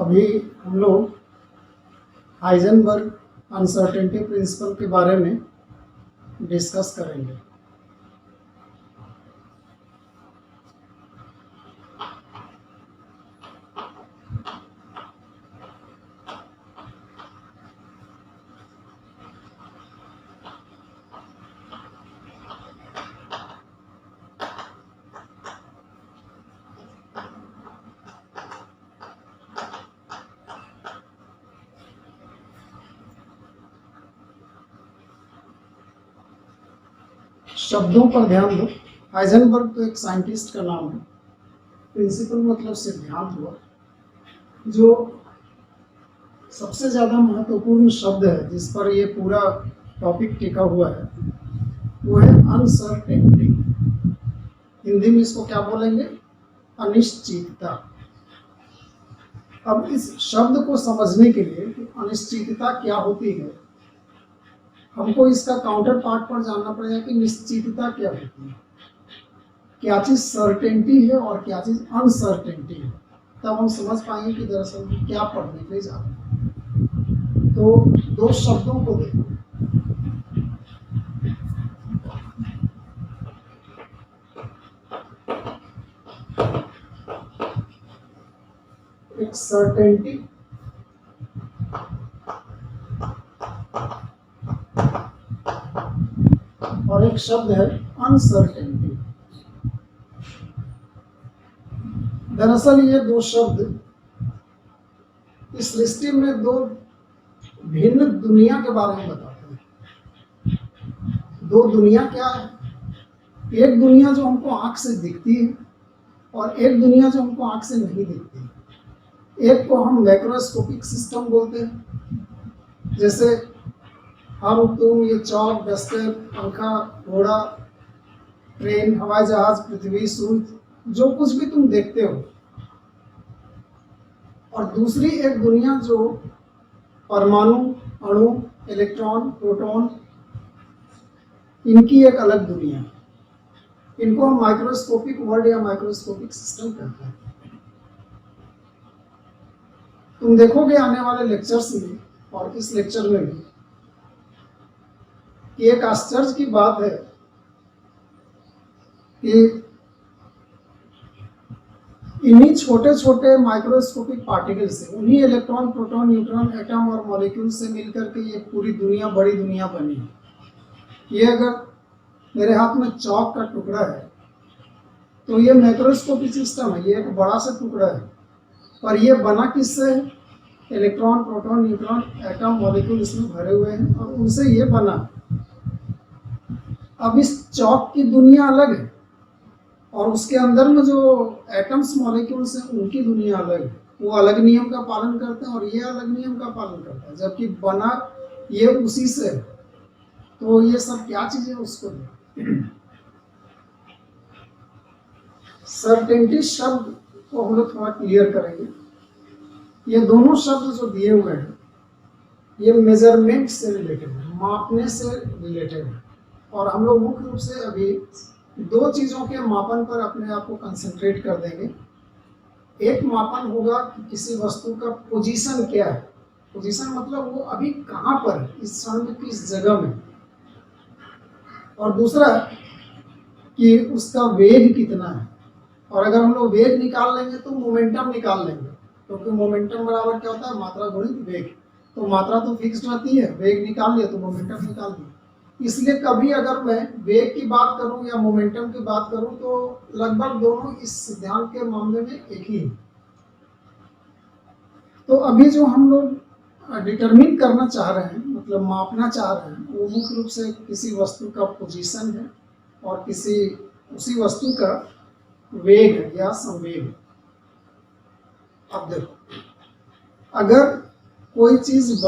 अभी हम लोग हाइजेनबर्ग अनसर्टेनिटी प्रिंसिपल के बारे में डिस्कस करेंगे। शब्दों पर ध्यान दो। हाइजेनबर्ग तो एक साइंटिस्ट का नाम है, प्रिंसिपल मतलब सिद्धांत हुआ। जो सबसे ज़्यादा महत्वपूर्ण शब्द है जिस पर ये पूरा टॉपिक टिका हुआ है वो है अनसर्टेनिटी। हिंदी में इसको क्या बोलेंगे? अनिश्चितता। अब इस शब्द को समझने के लिए कि अनिश्चितता क्या होती है, हमको इसका काउंटर पार्ट पर जानना पड़ेगा कि निश्चितता क्या होती है, क्या चीज़ सर्टेनिटी है और क्या चीज़ अनसर्टेनिटी है। तब हम समझ पाएंगे कि दरअसल क्या पढ़ने के लिए जा रहे हैं। तो दो शब्दों को देखो। एक सर्टेनिटी और एक शब्द है अनसर्टेनिटी। दरअसल ये दो शब्द इस सृष्टि में दो भिन्न दुनिया के बारे में बताते हैं। दो दुनिया क्या है? एक दुनिया जो हमको आंख से दिखती है और एक दुनिया जो हमको आंख से नहीं दिखती। एक को हम मैक्रोस्कोपिक सिस्टम बोलते हैं, जैसे हम तुम, ये चौक, डस्टर, पंखा, घोड़ा, ट्रेन, हवाई जहाज, पृथ्वी, सूर्य, जो कुछ भी तुम देखते हो। और दूसरी एक दुनिया जो परमाणु, अणु, इलेक्ट्रॉन, प्रोटॉन, इनकी एक अलग दुनिया। इनको हम माइक्रोस्कोपिक वर्ल्ड या माइक्रोस्कोपिक सिस्टम कहते हैं। तुम देखोगे आने वाले लेक्चर्स में और इस लेक्चर में भी कि एक आश्चर्य की बात है कि इन्हीं छोटे छोटे माइक्रोस्कोपिक पार्टिकल से, उन्हीं इलेक्ट्रॉन, प्रोटॉन, न्यूट्रॉन, एटम और मॉलिक्यूल से मिलकर के ये पूरी दुनिया, बड़ी दुनिया बनी है। ये अगर मेरे हाथ में चौक का टुकड़ा है तो ये मैक्रोस्कोपिक सिस्टम है, ये एक बड़ा सा टुकड़ा है। पर ये बना किससे? Electron, proton, neutron, atom, molecule इसमें भरे हुए हैं और उनसे ये बना। अब इस चौक की दुनिया अलग है और उसके अंदर में जो एटम्स, मॉलिक्यूल्स हैं, उनकी दुनिया अलग है। वो अलग नियम का पालन करते हैं और ये अलग नियम का पालन करता है, जबकि बना ये उसी से है। तो ये सब क्या चीज़ है उसको सर्टेनिटी शब्द को हम लोग थोड़ा क्लियर करेंगे। ये दोनों शब्द जो दिए हुए हैं ये मेजरमेंट से रिलेटेड है, मापने से रिलेटेड है। और हम लोग मुख्य रूप से अभी दो चीज़ों के मापन पर अपने आप को कंसंट्रेट कर देंगे। एक मापन होगा कि किसी वस्तु का पोजीशन क्या है। पोजीशन मतलब वो अभी कहाँ पर है, इस क्षण में किस जगह में। और दूसरा कि उसका वेग कितना है। और अगर हम लोग वेग निकाल लेंगे तो मोमेंटम निकाल लेंगे, क्योंकि मोमेंटम बराबर क्या होता है? मात्रा गुणित वेग। तो मात्रा तो फिक्स रहती है, वेग निकाल लिया तो मोमेंटम निकाल दिया। इसलिए कभी अगर मैं वेग की बात करूं या मोमेंटम की बात करूं तो लगभग दोनों इस सिद्धांत के मामले में एक ही है। तो अभी जो हम लोग डिटरमिन करना चाह रहे हैं, मतलब मापना चाह रहे हैं, वो मुख्य रूप से किसी वस्तु का पोजीशन है और उसी वस्तु का वेग है या संवेग है। अब देखो, अगर कोई चीज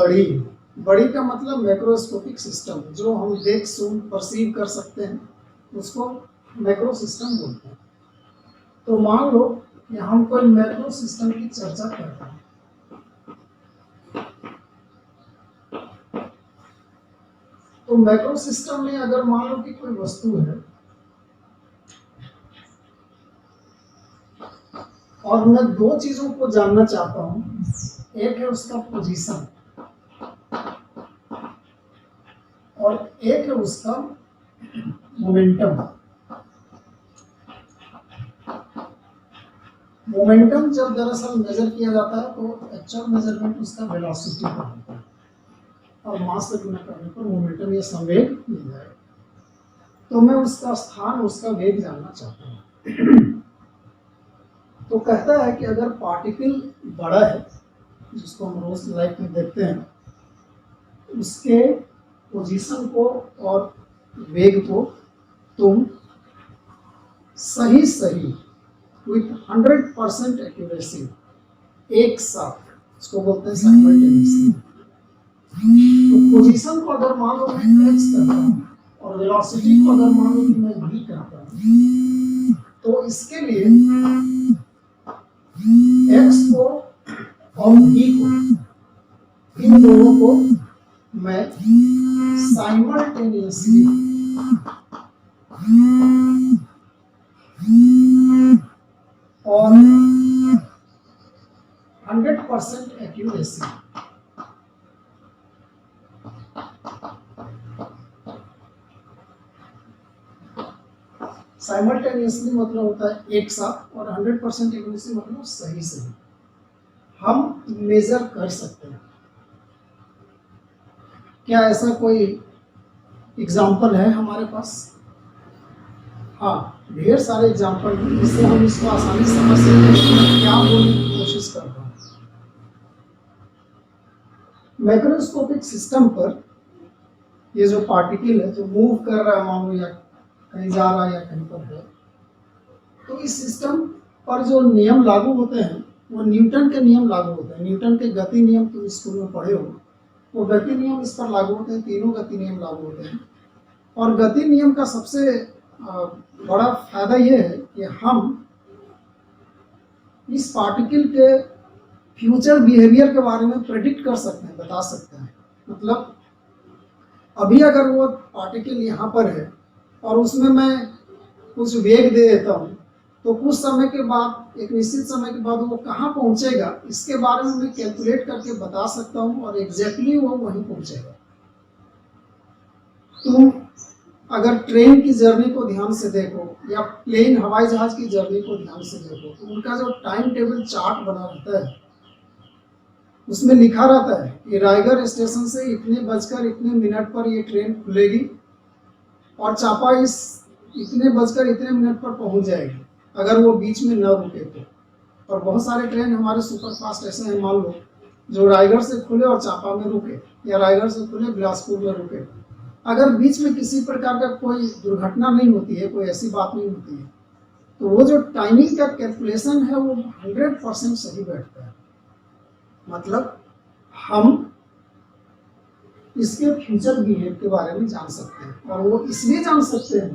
बड़ी का मतलब मैक्रोस्कोपिक सिस्टम, जो हम देख सुन परसीव कर सकते हैं, उसको मैक्रो सिस्टम बोलते हैं। तो मान लो कि हम कोई मैक्रो सिस्टम की चर्चा करते हैं। तो मैक्रो सिस्टम में अगर मान लो कि कोई वस्तु है और मैं दो चीजों को जानना चाहता हूं एक है उसका पोजीशन और एक है उसका मोमेंटम। मोमेंटम जब दरअसल मेजर किया जाता है तो एक्चुअल मेजरमेंट उसका वेलोसिटी का होता है और मास से गुणा करने पर मोमेंटम या संवेग मिल जाएगा। तो मैं उसका स्थान, उसका वेग जानना चाहता हूँ। तो कहता है कि अगर पार्टिकल बड़ा है, जिसको हम रोज लाइफ में देखते हैं, उसके पोजीशन को और वेग को तुम सही विथ 100% एक्यूरेसी एक साथ, इसको बोलते हैं साइमल्टेनियसली। तो पोजीशन को अगर मान लो मैं x करता हूँ और वेलोसिटी को अगर मान लो कि मैं v करता हूँ, तो इसके लिए x को और v को, इन दोनों को मैं साइमल्टेनियसली और 100% एक्यूरेसी साइमल्टेनियसली मतलब होता है एक साथ, और 100% एक्यूरेसी मतलब सही सही हम मेजर कर सकते हैं। क्या ऐसा कोई एग्जाम्पल है हमारे पास? हाँ, ढेर सारे एग्जाम्पल हैं जिससे हम इसको आसानी से समझ सकते हैं। क्या बोलने की कोशिश कर रहा हूँ, मैक्रोस्कोपिक सिस्टम पर ये जो पार्टिकल है जो मूव कर रहा है, मान लो या कहीं जा रहा है या कहीं पर है, तो इस सिस्टम पर जो नियम लागू होते हैं वो न्यूटन के नियम लागू होते हैं। न्यूटन के गति नियम तुम स्कूल में पढ़े हो, वो गति नियम इस पर लागू होते हैं, तीनों गति नियम लागू होते हैं। और गति नियम का सबसे बड़ा फायदा ये है कि हम इस पार्टिकल के फ्यूचर बिहेवियर के बारे में प्रेडिक्ट कर सकते हैं, बता सकते हैं। मतलब अभी अगर वो पार्टिकल यहाँ पर है और उसमें मैं कुछ वेग दे देता हूँ, तो कुछ समय के बाद, एक निश्चित समय के बाद वो कहाँ पहुँचेगा, इसके बारे में मैं कैलकुलेट करके बता सकता हूँ और एग्जैक्टली वो वहीं पहुँचेगा। तुम अगर ट्रेन की जर्नी को ध्यान से देखो या प्लेन हवाई जहाज की जर्नी को ध्यान से देखो, तो उनका जो टाइम टेबल चार्ट बना रहता है उसमें लिखा रहता है कि रायगढ़ स्टेशन से इतने बजकर इतने मिनट पर ये ट्रेन खुलेगी और चापा इस इतने बजकर इतने मिनट पर पहुंच जाएगी, अगर वो बीच में न रुके तो। और बहुत सारे ट्रेन हमारे सुपर फास्ट ऐसे हैं, मान लो, जो रायगढ़ से खुले और चापा में रुके, या रायगढ़ से खुले बिलासपुर में रुके। अगर बीच में किसी प्रकार का कोई दुर्घटना नहीं होती है, कोई ऐसी बात नहीं होती है, तो वो जो टाइमिंग का कैलकुलेशन है वो 100% सही बैठता है। मतलब हम इसके फ्यूचर बिहेव के बारे में जान सकते हैं, और वो इसलिए जान सकते हैं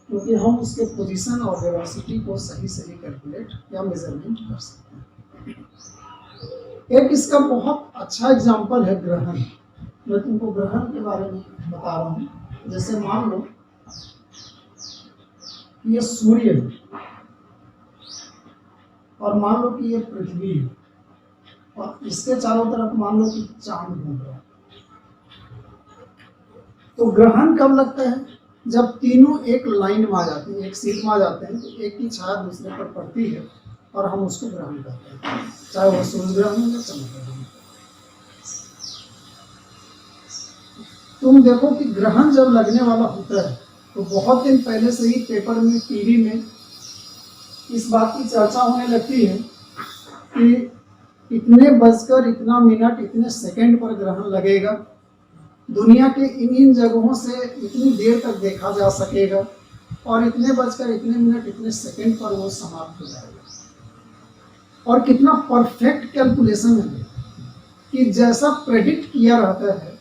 क्योंकि हम उसके पोजीशन और वेलोसिटी को सही कैलकुलेट या मेजरमेंट कर सकते हैं। एक इसका बहुत अच्छा एग्जांपल है ग्रहण। मैं तुमको ग्रहण के बारे में बता रहा हूँ। जैसे मान लो ये सूर्य है और मान लो कि ये पृथ्वी है और इसके चारों तरफ मान लो कि चांद घूम रहा है। तो ग्रहण कब लगता है? जब तीनों एक लाइन में आ जाते हैं, एक सीट में आ जाते हैं, तो एक की छाया दूसरे पर पड़ती है और हम उसको ग्रहण करते हैं, चाहे वो सूर्य ग्रहण हो या चंद्र ग्रहण। तुम देखो कि ग्रहण जब लगने वाला होता है तो बहुत दिन पहले से ही पेपर में, टीवी में इस बात की चर्चा होने लगती है कि इतने बजकर इतना मिनट इतने सेकंड पर ग्रहण लगेगा, दुनिया के इन जगहों से इतनी देर तक देखा जा सकेगा और इतने बजकर इतने मिनट इतने सेकंड पर वो समाप्त हो जाएगा। और कितना परफेक्ट कैलकुलेशन है कि जैसा प्रेडिक्ट किया रहता है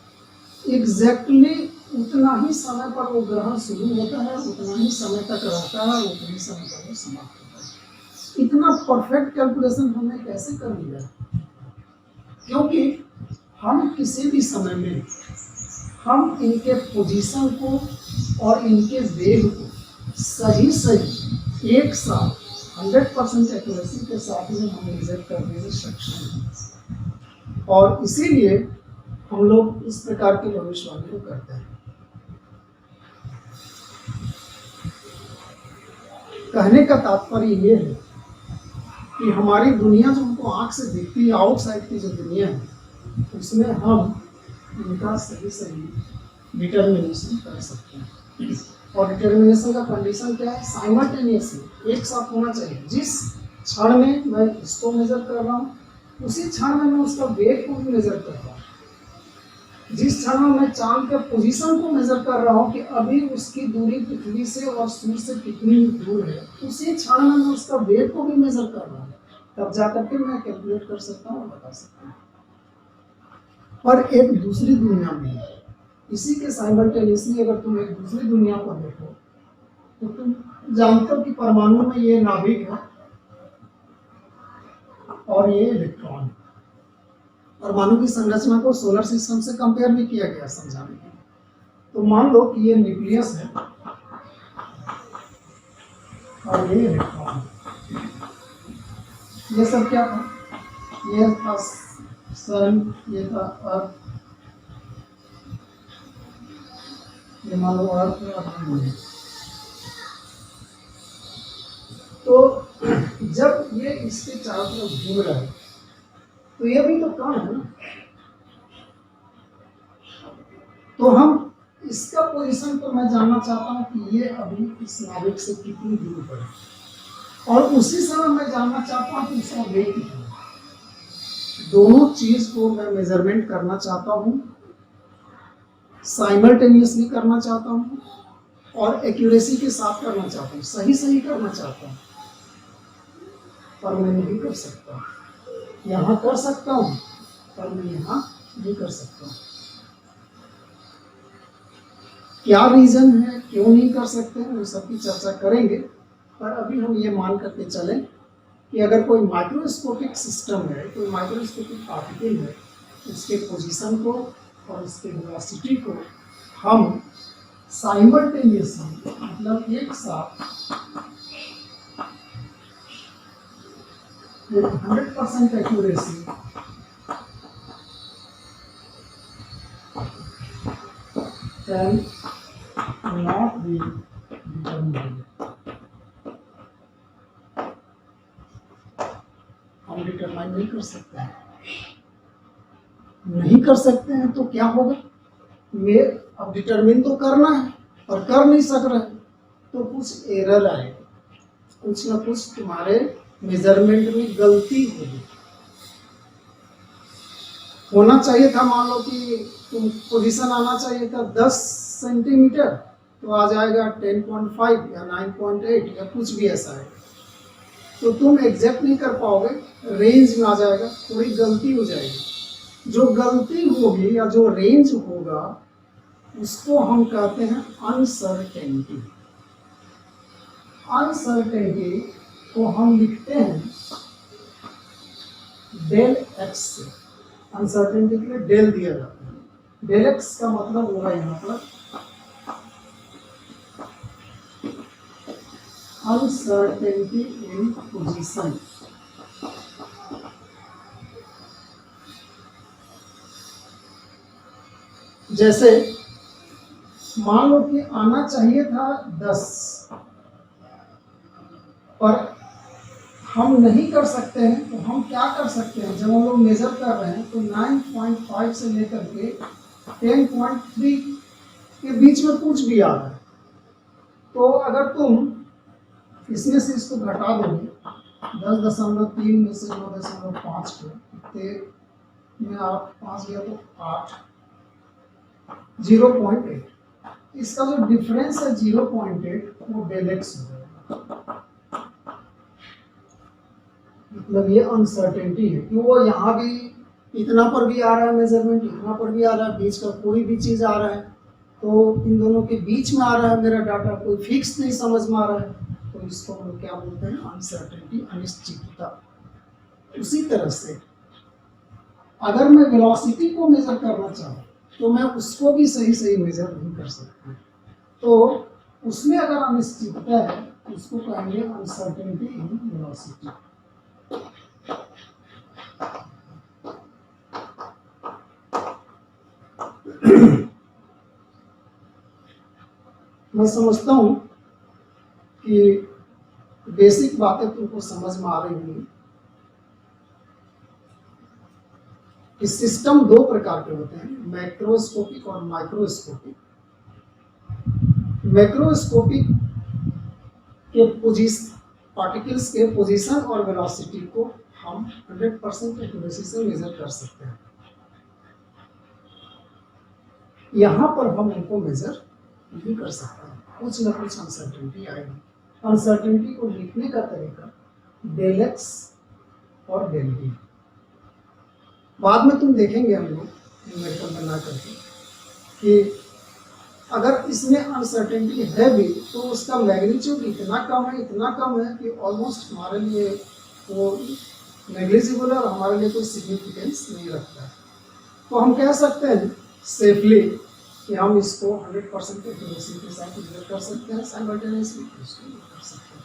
एग्जैक्टली उतना ही समय पर वो ग्रहण शुरू होता है, उतना ही समय तक रहता है, उतने ही समय पर वो समाप्त होता है। इतना परफेक्ट कैलकुलेशन हमने कैसे कर लिया? क्योंकि हम किसी भी समय में हम इनके पोजीशन को और इनके वेग को सही एक साथ 100% एक्यूरेसी के साथ में हम मेजर करने में सक्षम हैं। और इसीलिए हम लोग इस प्रकार की भविष्यवाणी को करते हैं। कहने का तात्पर्य ये है कि हमारी दुनिया जो हमको आंख से दिखती है, आउटसाइड की जो दुनिया है, उसमें हम इनका सही सही डिटर्मिनेशन कर सकते हैं। और डिटर्मिनेशन का कंडीशन क्या है? साइमल्टेनियसली, एक साथ होना चाहिए। जिस क्षण में मैं इसको मेजर कर रहा हूँ, उसी क्षण में मैं उसका वेट को भी मेजर कर रहा हूँ। जिस क्षण में मैं चांद के पोजीशन को मेजर कर रहा हूँ कि अभी उसकी दूरी पृथ्वी से और सूर्य से कितनी दूर है, उसी क्षण में मैं उसका वेट को भी मेजर कर रहा हूँ। तब जाकर के मैं कैलकुलेट कर सकता हूँ और बता सकता हूँ। पर एक दूसरी दुनिया में है, इसी के साइमल्टेनियसली अगर तुम एक दूसरी दुनिया को देखो तो तुम जानते हो कि परमाणु में ये नाभिक है और ये इलेक्ट्रॉन। परमाणु की संरचना को सोलर सिस्टम से कंपेयर भी किया गया समझाने के लिए। तो मान लो कि ये न्यूक्लियस है और ये इलेक्ट्रॉन। ये सब क्या था? ये था सन, ये था अर्थ, ये मान लो अर्थ है। तो जब ये इसके चारों तरफ घूम रहा है तो ये भी तो कण है ना। तो हम इसका पोजीशन तो मैं जानना चाहता हूँ कि ये अभी इस नाभिक से कितनी दूर पर है, और उसी समय मैं जानना चाहता हूँ कि इसका वेट कितना है। दोनों चीज को मैं मेजरमेंट करना चाहता हूँ, साइमल्टेनियसली करना चाहता हूँ और एक्यूरेसी के साथ करना चाहता हूँ, सही सही करना चाहता हूँ। पर मैं नहीं कर सकता। यहाँ कर सकता हूँ पर मैं यहाँ नहीं कर सकता। क्या रीजन है, क्यों नहीं कर सकते हैं, वो सबकी चर्चा करेंगे। पर अभी हम ये मान करके चलें कि अगर कोई माइक्रोस्कोपिक सिस्टम है, कोई माइक्रोस्कोपिक पार्टिकल है, उसके पोजीशन को और उसके वेलोसिटी को हम साइमल्टेनियसली, मतलब एक साथ 100% accuracy can not be determined। हम डिटरमाइन नहीं कर सकते हैं। नहीं कर सकते हैं तो क्या होगा? ये अब डिटरमिन तो करना है और कर नहीं सक रहे, तो कुछ एरर आएगा, कुछ ना कुछ तुम्हारे मेजरमेंट में गलती होगी। होना चाहिए था, मान लो कि तुम पोजीशन आना चाहिए था 10 सेंटीमीटर, तो आ जाएगा 10.5 या 9.8 या कुछ भी ऐसा है। तो तुम एग्जैक्ट नहीं कर पाओगे, रेंज में आ जाएगा, थोड़ी गलती हो जाएगी। जो गलती होगी या जो रेंज होगा उसको हम कहते हैं अनसर्टेनिटी। अनसर्टेनिटी को हम लिखते हैं डेल एक्स से। अनसर्टेनिटी के लिए डेल दिया जाता है। डेल एक्स का मतलब होगा यहाँ पर अनसर्टेनिटी इन पोजीशन। जैसे मान लो कि आना चाहिए था 10, पर हम नहीं कर सकते हैं, तो हम क्या कर सकते हैं? जब हम लोग मेजर कर रहे हैं तो 9.5 से लेकर के 10.3 के बीच में कुछ भी आ रहा है, तो अगर तुम इसमें से इसको घटा दोगे 10.3 में से 9.5 को, में आप 5 गया तो 8, 0.8। इसका जो डिफरेंस है 0.8 वो डेल एक्स हो जाएगा। मतलब ये अनसर्टेनिटी है कि वो यहाँ भी इतना पर भी आ रहा है मेजरमेंट, इतना पर भी आ रहा है, बीच का कोई भी चीज आ रहा है, तो इन दोनों के बीच में आ रहा है मेरा डाटा, कोई फिक्स नहीं समझ में आ रहा है, तो इसको हम लोग क्या बोलते हैं? अनसर्टेनिटी, अनिश्चितता। उसी तरह से अगर मैं वेलोसिटी को मेजर करना चाहूँ तो मैं उसको भी सही सही मेजर नहीं कर सकता, तो उसमें अगर अनिश्चितता है तो उसको कहेंगे अनसर्टेनिटी इन वेलोसिटी। मैं समझता हूं कि बेसिक बातें तुमको समझ में आ रही होंगी कि सिस्टम दो प्रकार के होते हैं, मैक्रोस्कोपिक और माइक्रोस्कोपिक। मैक्रोस्कोपिक के पार्टिकल्स के पोजीशन और वेलोसिटी को हम 100% एक्यूरेसी से मेजर कर सकते हैं। यहाँ पर हम उनको मेजर नहीं कर सकते हैं, कुछ ना कुछ अनसर्टेनिटी आएगी। अनसर्टेनिटी को लिखने का तरीका डेल एक्स और डेल वी, बाद में तुम देखेंगे हम लोग न्यूमेरिकल बना करके कि अगर इसमें अनसर्टेनिटी है भी तो उसका मैग्नीट्यूड इतना कम है कि ऑलमोस्ट हमारे लिए वो नेग्लिजिबल और हमारे लिए कोई सिग्निफिकेंस नहीं रखता है। तो हम कह सकते हैं सेफली कि हम इसको 100% एक्यूरेसी के साथ मेजर कर सकते हैं, साइमल्टेनियसली इसको कर सकते हैं।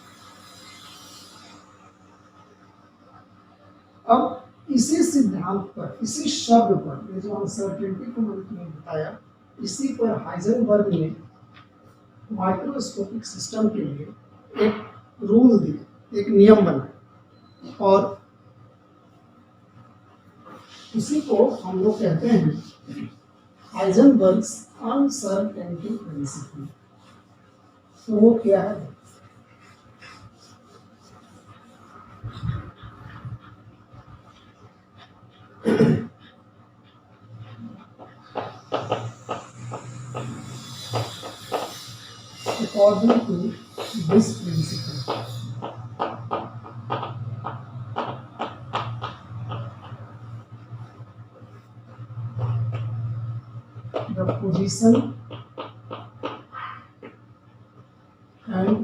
अब इसी सिद्धांत पर, इसी शब्द पर, ये जो अनसर्टेनिटी को मैंने तुम्हें बताया, इसी पर हाइजेनबर्ग ने माइक्रोस्कोपिक सिस्टम के लिए एक रूल दिया, एक नियम बनाया, और इसी को हम लोग कहते हैं हाइजेनबर्ग्स अनसर्टेनिटी प्रिंसिपल। तो वो क्या है? According to this principle, the position and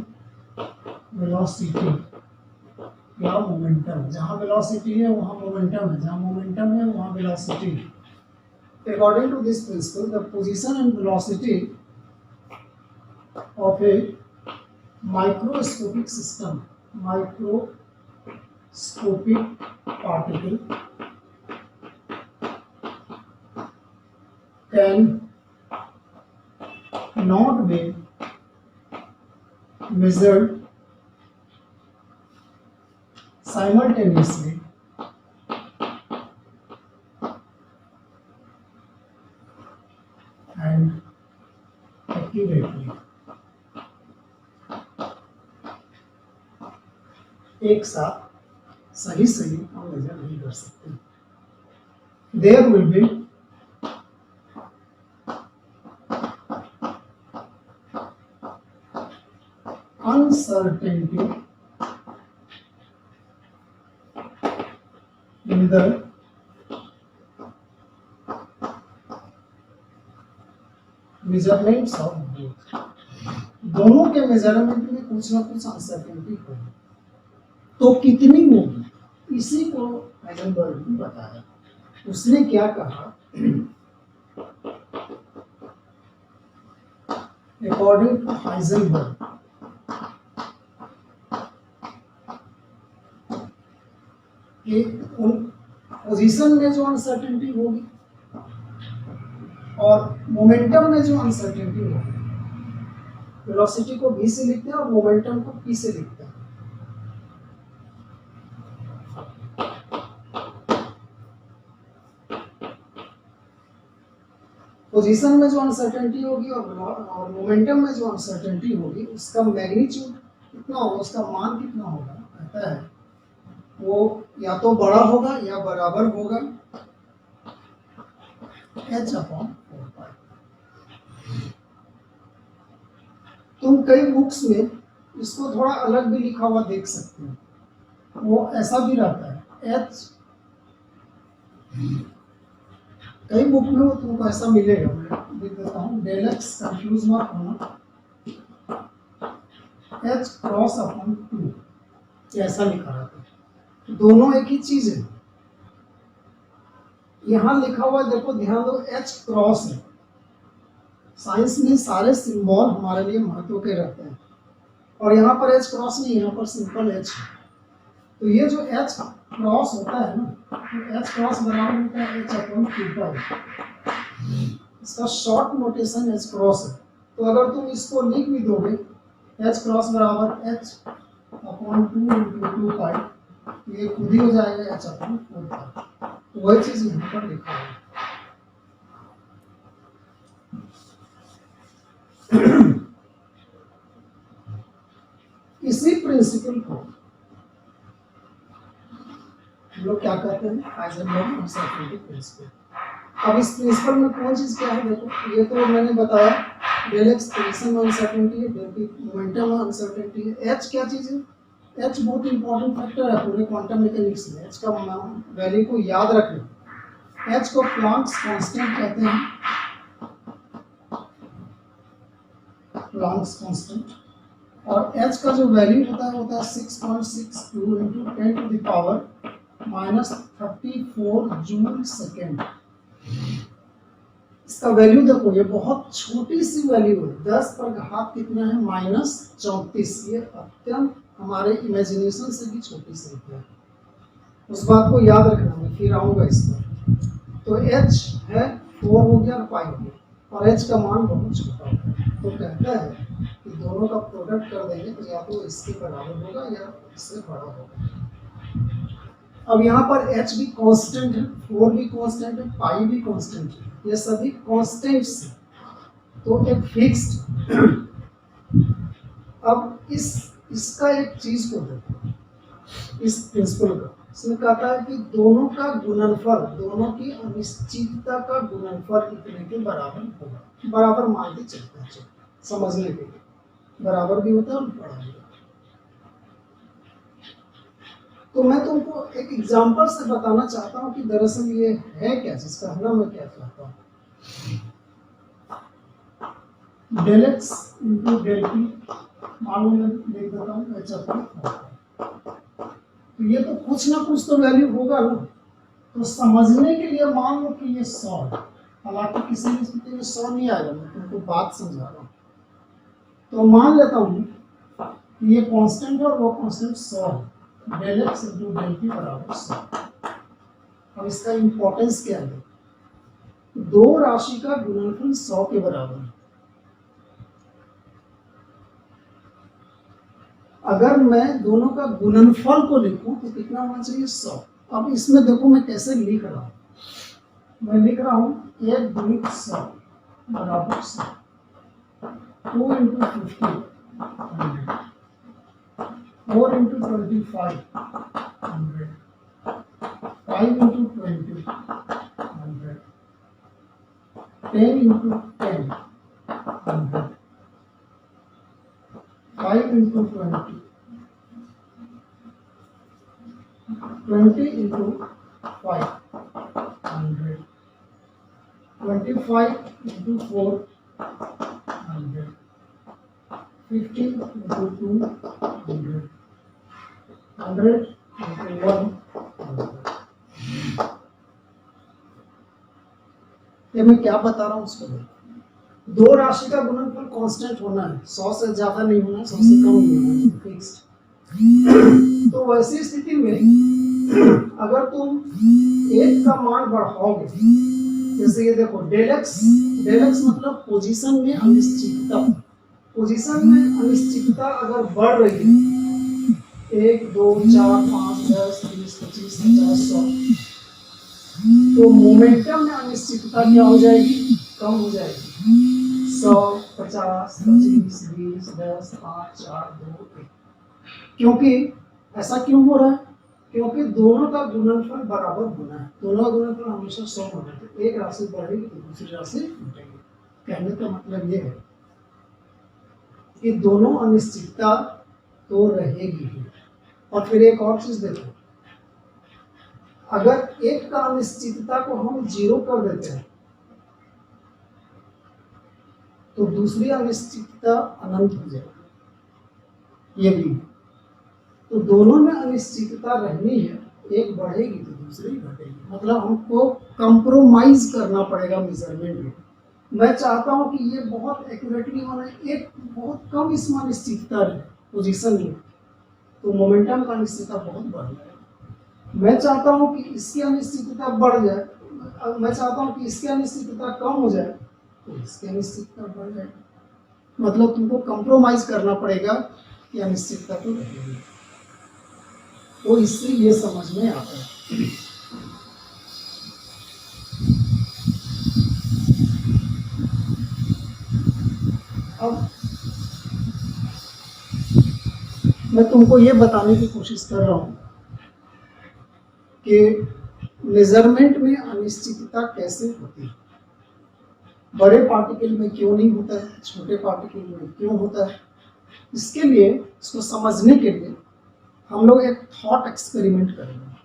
velocity या मोमेंटम, जहाँ वेलोसिटी है वहाँ मोमेंटम है, जहाँ मोमेंटम है वहाँ वेलोसिटी है। According to this principle, the position and velocity of a microscopic system, microscopic particle can not be measured simultaneously and accurately। एक साथ सही हम मेजर नहीं कर सकते। There will be uncertainty in the measurements of both। दोनों के measurement में कुछ ना कुछ अनसर्टेनिटी होगी, तो कितनी होगी इसी को हाइजेनबर्ग ने बताया। उसने क्या कहा? अकॉर्डिंग टू हाइजेनबर्ग, कि उन पोजीशन में जो अनसर्टेनिटी होगी और मोमेंटम में जो अनसर्टेनिटी होगी, वेलोसिटी को v से लिखते हैं और मोमेंटम को p से लिखते हैं। पोजीशन में जो अनसर्टेनिटी होगी और मोमेंटम में जो अनसर्टेनिटी होगी, उसका मैग्नीट्यूड कितना होगा, उसका मान कितना होगा, कहता है वो या तो बड़ा होगा या बराबर होगा h/4π। तुम कई बुक्स में इसको थोड़ा अलग भी लिखा हुआ देख सकते हो, वो ऐसा भी रहता है h, कई बुक में वो तुमको ऐसा मिलेगा। मैं देख देता हूँ, डेल एक्स कंफ्यूज मत होना, h×2 ऐसा लिखा रहता है। दोनों एक ही चीज है। यहाँ लिखा हुआ देखो, ध्यान दो, h× है। साइंस में सारे सिंबल हमारे लिए महत्व के रहते हैं, और यहाँ पर h× नहीं, यहाँ पर सिंपल h है। तो ये जो h× होता है ना, तो h× बराबर होता है h/2π। इसका शॉर्ट नोटेशन एच क्रॉस है। तो अगर तुम इसको लिख भी दोगे एच क्रॉस बराबर एच अपॉन 2 इंटू 2 पाई, ये खुद ही हो जाएगा एच अपॉन 4 पाई। तो वही चीज यहाँ पर लिखा है। इसी प्रिंसिपल को हम लोग क्या कहते हैं, हाइजेनबर्ग अनसर्टेनिटी प्रिंसिपल। अब इस प्रिंसिपल में कौन चीज क्या है देखो, ये तो मैंने बताया डेल एक्स पोजीशन में अनसर्टेनिटी है, डेल टी मोमेंटम में अनसर्टेनिटी है। एच क्या चीज है, एच बहुत इंपॉर्टेंट फैक्टर है पूरे क्वांटम मैकेनिक्स में। एच का वैल्यू को याद रखना। एच को प्लैंक्स कांस्टेंट कहते हैं, प्लैंक्स कांस्टेंट। और एच का जो वैल्यू होता है 6.62 into 10 to the power minus 34 joule second. इसका वैल्यू देखो, ये बहुत छोटी सी वैल्यू है, 10 पर घात कितना है -34। ये अत्यंत हमारे इमेजिनेशन से भी छोटी संख्या है, उस बात को याद रखना। मैं फिर आऊंगा इस पर। तो h है 4 हो गया और पाई हो गया, और h का मान बहुत छोटा होता है। तो कहता है कि दोनों का प्रोडक्ट कर देंगे तो या तो इसके बराबर होगा या इससे बड़ा होगा। अब यहाँ पर h भी कांस्टेंट है, 4 भी कांस्टेंट है, पाई भी कांस्टेंट है, ये सभी कांस्टेंट्स हैं, तो एक फिक्स्ड। अब इसका एक चीज को देखो, इस प्रिंसिपल का, इसमें कहता है कि दोनों का गुणनफल, दोनों की अनिश्चितता का गुणनफल इतने के बराबर होगा। बराबर मान के चलता है समझने के लिए, बराबर भी होता है और बड़ा भी होता है। तो मैं तुमको एक एग्जांपल से बताना चाहता हूँ कि दरअसल ये है क्या चीज, कहना मैं क्या चाहता हूँ। Del x into del T मान लो मैं लिख देता हूँ एच अपॉन 4। तो ये तो कुछ ना कुछ तो वैल्यू होगा ना। तो समझने के लिए मान लो कि ये 100 है, हालांकि किसी भी स्थिति में 100 नहीं आएगा, मैं तुमको बात समझा रहा हूँ। तो मान लेता हूँ कि ये कांस्टेंट है और वो कांस्टेंट 100 है, del x into del T बराबर 100। अब इसका इंपॉर्टेंस क्या है, दो राशि का गुणनफल 100 के बराबर है। अगर मैं दोनों का गुणनफल को लिखूं तो कितना होना चाहिए 100। अब इसमें देखो मैं कैसे लिख रहा हूं, मैं लिख रहा हूं 1 गुणित 100 बराबर 100, 2 into 50 100, 4 into 25 100, 5 into 20 100, 10 into 10 100, 5 into 20, 20 into 5 100, 25 into 4 100, 50 into 2 100, 100 into 1 100। ये मैं क्या बता रहा हूँ उसको देखो, दो राशि का गुणनफल कांस्टेंट होना है, 100 से ज्यादा नहीं होना, 100 से कम नहीं होना, फिक्स्ड। तो वैसी स्थिति में अगर तुम एक का मान बढ़ाओगे, जैसे ये देखो डेल एक्स मतलब पोजीशन में अनिश्चितता। पोजीशन में अनिश्चितता अगर बढ़ रही है 1 2 4 5 10 20 25 50 100, तो मोमेंटम में अनिश्चितता क्या हो जाएगी, कम हो जाएगी। 100 50 25 20 10 5 4 2 1। क्योंकि ऐसा क्यों हो रहा है, क्योंकि दोनों का गुणनफल बराबर होना है, दोनों का गुणनफल हमेशा 100 होना है। तो एक राशि बढ़ेगी तो दूसरी राशि घटेगी। कहने का मतलब ये है कि दोनों अनिश्चितता तो रहेगी ही। और फिर एक और चीज देखो, अगर एक का अनिश्चितता को हम 0 कर देते हैं तो दूसरी अनिश्चितता अनंत हो जाएगी। ये भी तो दोनों में अनिश्चितता रहनी है, एक बढ़ेगी तो दूसरी घटेगी। मतलब हमको कंप्रोमाइज करना पड़ेगा मेजरमेंट में। मैं चाहता हूं कि ये बहुत एक्यूरेटली होना, एक बहुत कम इसमें अनिश्चितता रहे पोजीशन में, तो मोमेंटम का अनिश्चितता बहुत बढ़ जाएगा। मैं चाहता हूं कि इसकी अनिश्चितता बढ़ जाए, मैं चाहता हूं कि इसकी अनिश्चितता कम हो जाए, तो इसकी अनिश्चितता बढ़ जाएगी। मतलब तुमको कंप्रोमाइज करना पड़ेगा कि अनिश्चितता तो रहेगी। तो इससे ये समझ में आता है। अब मैं तुमको ये बताने की कोशिश कर रहा हूँ कि मेजरमेंट में अनिश्चितता कैसे होती है। बड़े पार्टिकल में क्यों नहीं होता है, छोटे पार्टिकल में क्यों होता है। इसके लिए, इसको समझने के लिए हम लोग एक थॉट एक्सपेरिमेंट करेंगे,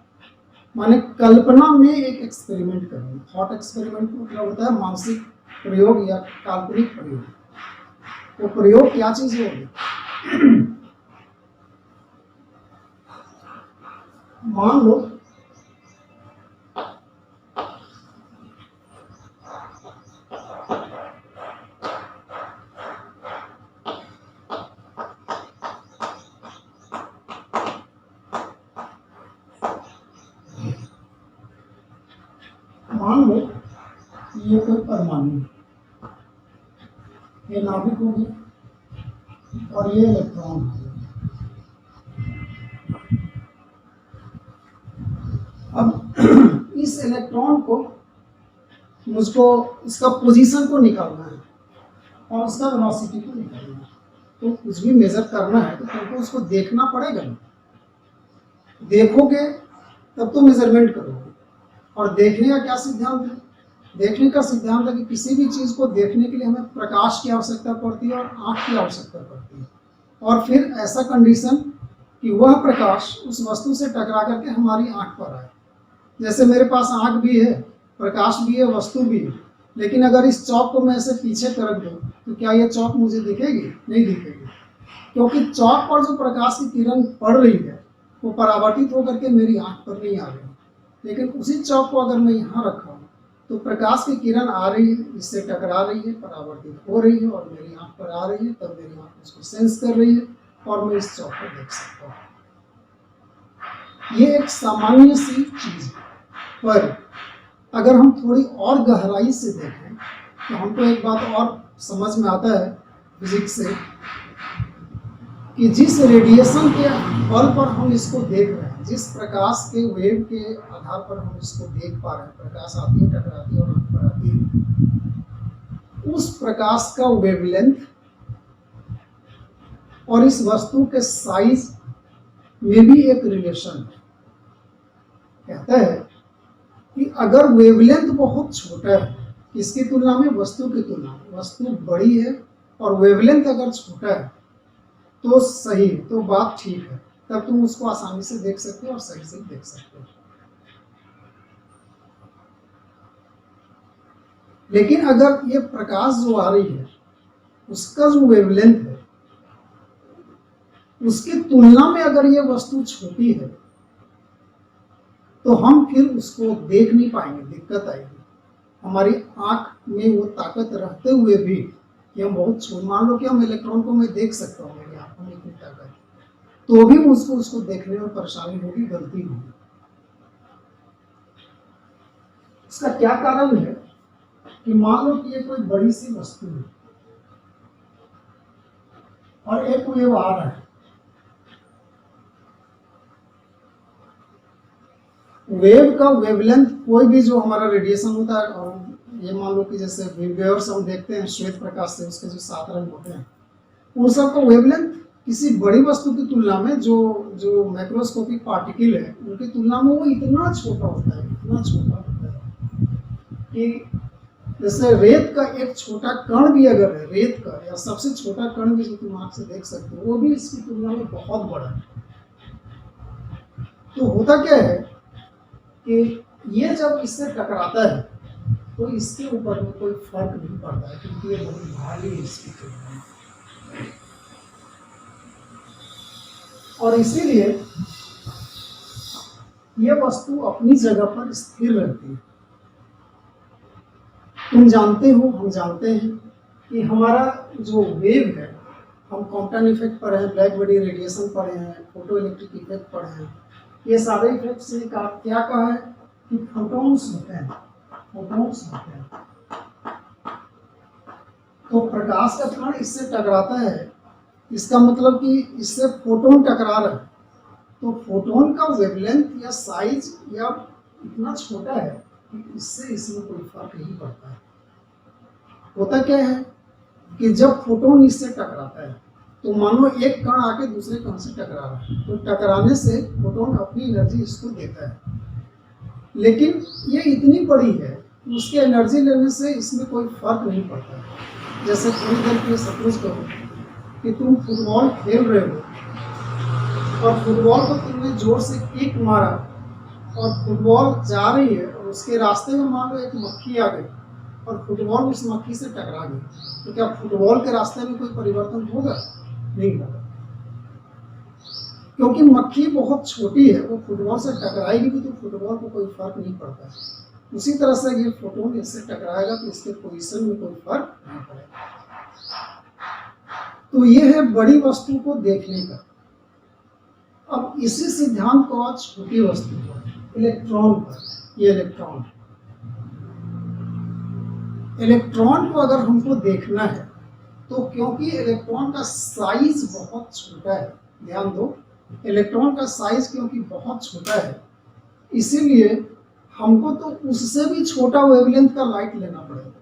माने कल्पना में एक एक्सपेरिमेंट करेंगे। थॉट एक्सपेरिमेंट मतलब होता है मानसिक प्रयोग या काल्पनिक प्रयोग। तो प्रयोग क्या चीज होगी? मान लो ये कोई परमाणु, ये नाभिक हो गया और ये इलेक्ट्रॉन हो गया। अब इस इलेक्ट्रॉन को मुझको इसका पोजीशन को निकालना है और उसका वेलोसिटी को निकालना है। तो कुछ भी मेजर करना है तो तुमको उसको देखना पड़ेगा ना। देखोगे तब तो मेजरमेंट करोगे। और देखने का क्या सिद्धांत है? देखने का सिद्धांत है कि किसी भी चीज को देखने के लिए हमें प्रकाश की आवश्यकता पड़ती है और आंख की आवश्यकता पड़ती है। और फिर ऐसा कंडीशन कि वह प्रकाश उस वस्तु से टकरा करके हमारी आंख पर आए। जैसे मेरे पास आंख भी है, प्रकाश भी है, वस्तु भी है, लेकिन अगर इस चौक को मैं ऐसे पीछे कर दूं तो क्या ये चौक मुझे दिखेगी? नहीं दिखेगी, क्योंकि चौक पर जो प्रकाश की किरण पड़ रही है वो परावर्तित होकर के मेरी आंख पर नहीं आ रही। लेकिन उसी चौक को अगर मैं यहाँ रखा हूँ तो प्रकाश की किरण आ रही है, इससे टकरा रही है, परावर्तित हो रही है और मेरी आंख पर आ रही है। तब मेरी आंख उसको सेंस कर रही है और मैं इस चौक को देख सकता हूँ। ये एक सामान्य सी चीज है, पर अगर हम थोड़ी और गहराई से देखें तो हमको एक बात और समझ में आता है फिजिक्स से कि जिस रेडिएशन के बल पर हम इसको देख रहे हैं, जिस प्रकाश के वेव के आधार पर हम इसको देख पा रहे हैं, प्रकाश आती है, टकराती है और आंख पर आती है, उस प्रकाश का वेवलेंथ और इस वस्तु के साइज में भी एक रिलेशन है। कहता है कि अगर वेवलेंथ बहुत छोटा है, इसकी तुलना में वस्तु की तुलना में वस्तु बड़ी है और वेवलेंथ अगर छोटा है तो सही, तो बात ठीक है, तब तुम उसको आसानी से देख सकते हो और सही से देख सकते हो। लेकिन अगर ये प्रकाश जो आ रही है उसका जो वेवलेंथ है उसकी तुलना में अगर ये वस्तु छोटी है तो हम फिर उसको देख नहीं पाएंगे, दिक्कत आएगी। हमारी आंख में वो ताकत रहते हुए भी कि हम बहुत मान लो कि हम इलेक्ट्रॉन को मैं देख सकता हूँ, मेरी आंखों में इतनी ताकत, तो भी मुझको उसको देखने में परेशानी होगी, गलती होगी। इसका क्या कारण है कि मान लो कि ये कोई बड़ी सी वस्तु है और एक वेव आ रहा है। वेव का वेवलेंथ, कोई भी जो हमारा रेडिएशन होता है, और ये मान लो कि जैसे वेव्स हम देखते हैं श्वेत प्रकाश से, उसके जो 7 रंग होते हैं, उन सब का वेवलेंथ किसी बड़ी वस्तु की तुलना में जो मैक्रोस्कोपिक पार्टिकल है उनकी तुलना में वो इतना छोटा होता है, इतना छोटा होता है कि जैसे रेत का एक छोटा कण भी अगर है, रेत का या सबसे छोटा कण भी जो तुम आंख से देख सकते हो, वो भी इसकी तुलना में बहुत बड़ा है। तो होता क्या है कि ये जब इससे टकराता है तो इसके ऊपर में कोई फर्क नहीं पड़ता है, क्योंकि ये बहुत भारी है इसकी तुलना में। और इसीलिए ये वस्तु अपनी जगह पर स्थिर रहती है। तुम जानते हो, हम जानते हैं कि हमारा जो वेव है, हम कॉम्पटन इफेक्ट पढ़े हैं, ब्लैक बॉडी रेडिएशन पढ़े हैं, फोटो इलेक्ट्रिक इफेक्ट पढ़े हैं, ये सारे इफेक्ट से क्या कहा है कि फोटॉन्स होते हैं, फोटॉन्स होते हैं। तो प्रकाश का कण इससे टकराता है, इसका मतलब कि इससे फोटोन टकरा रहा है, तो फोटोन का वेवलेंथ या साइज या इतना छोटा है कि इससे इसमें कोई फर्क नहीं पड़ता है। होता क्या है कि जब फोटोन इससे टकराता है तो मानो एक कण आके दूसरे कण से टकरा रहा है, तो टकराने से फोटोन अपनी एनर्जी इसको देता है, लेकिन ये इतनी बड़ी है कि उसके एनर्जी लेने से इसमें कोई फर्क नहीं पड़ता है। जैसे थोड़ी देर के लिए सपोज करो कि तुम फुटबॉल खेल रहे हो और फुटबॉल को तुमने जोर से किक मारा और फुटबॉल जा रही है और उसके रास्ते में मान लो एक मक्खी आ गई और फुटबॉल उस मक्खी से टकरा गई, तो क्या फुटबॉल के रास्ते में कोई परिवर्तन होगा? नहीं होगा, क्योंकि मक्खी बहुत छोटी है, वो फुटबॉल से टकराएगी भी तो फुटबॉल को कोई फर्क नहीं पड़ता है। उसी तरह से ये फोटोन इससे टकराएगा तो इसके पोजीशन में कोई फर्क नहीं पड़ेगा। तो ये है बड़ी वस्तु को देखने का। अब इसी सिद्धांत को आज छोटी वस्तु पर, इलेक्ट्रॉन पर, ये इलेक्ट्रॉन है। इलेक्ट्रॉन को अगर हमको देखना है तो क्योंकि इलेक्ट्रॉन का साइज बहुत छोटा है, ध्यान दो, इलेक्ट्रॉन का साइज क्योंकि बहुत छोटा है, इसीलिए हमको तो उससे भी छोटा वेवलेंथ का लाइट लेना पड़ेगा।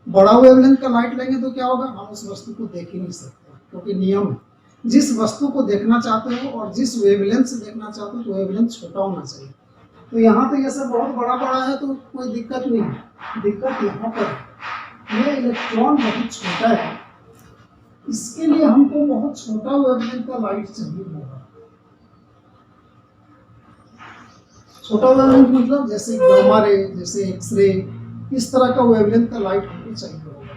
बड़ा वेवलेंथ का लाइट लेंगे तो क्या होगा, हम उस वस्तु को देख ही नहीं सकते, क्योंकि नियम है, जिस वस्तु को देखना चाहते हो और जिस वेवलेंथ से देखना चाहते हो तो वेवलेंथ छोटा होना चाहिए। तो यहाँ तो ये सब बहुत बड़ा बड़ा है तो कोई दिक्कत नहीं है, दिक्कत यहाँ पर ये इलेक्ट्रॉन बहुत छोटा है, इसके लिए हमको बहुत छोटा वेवलेंथ का लाइट चाहिए होगा। छोटा वेवलेंथ मतलब जैसे गामा रे, जैसे एक्सरे, इस तरह का वेवलेंथ का लाइट हमको चाहिए होगा।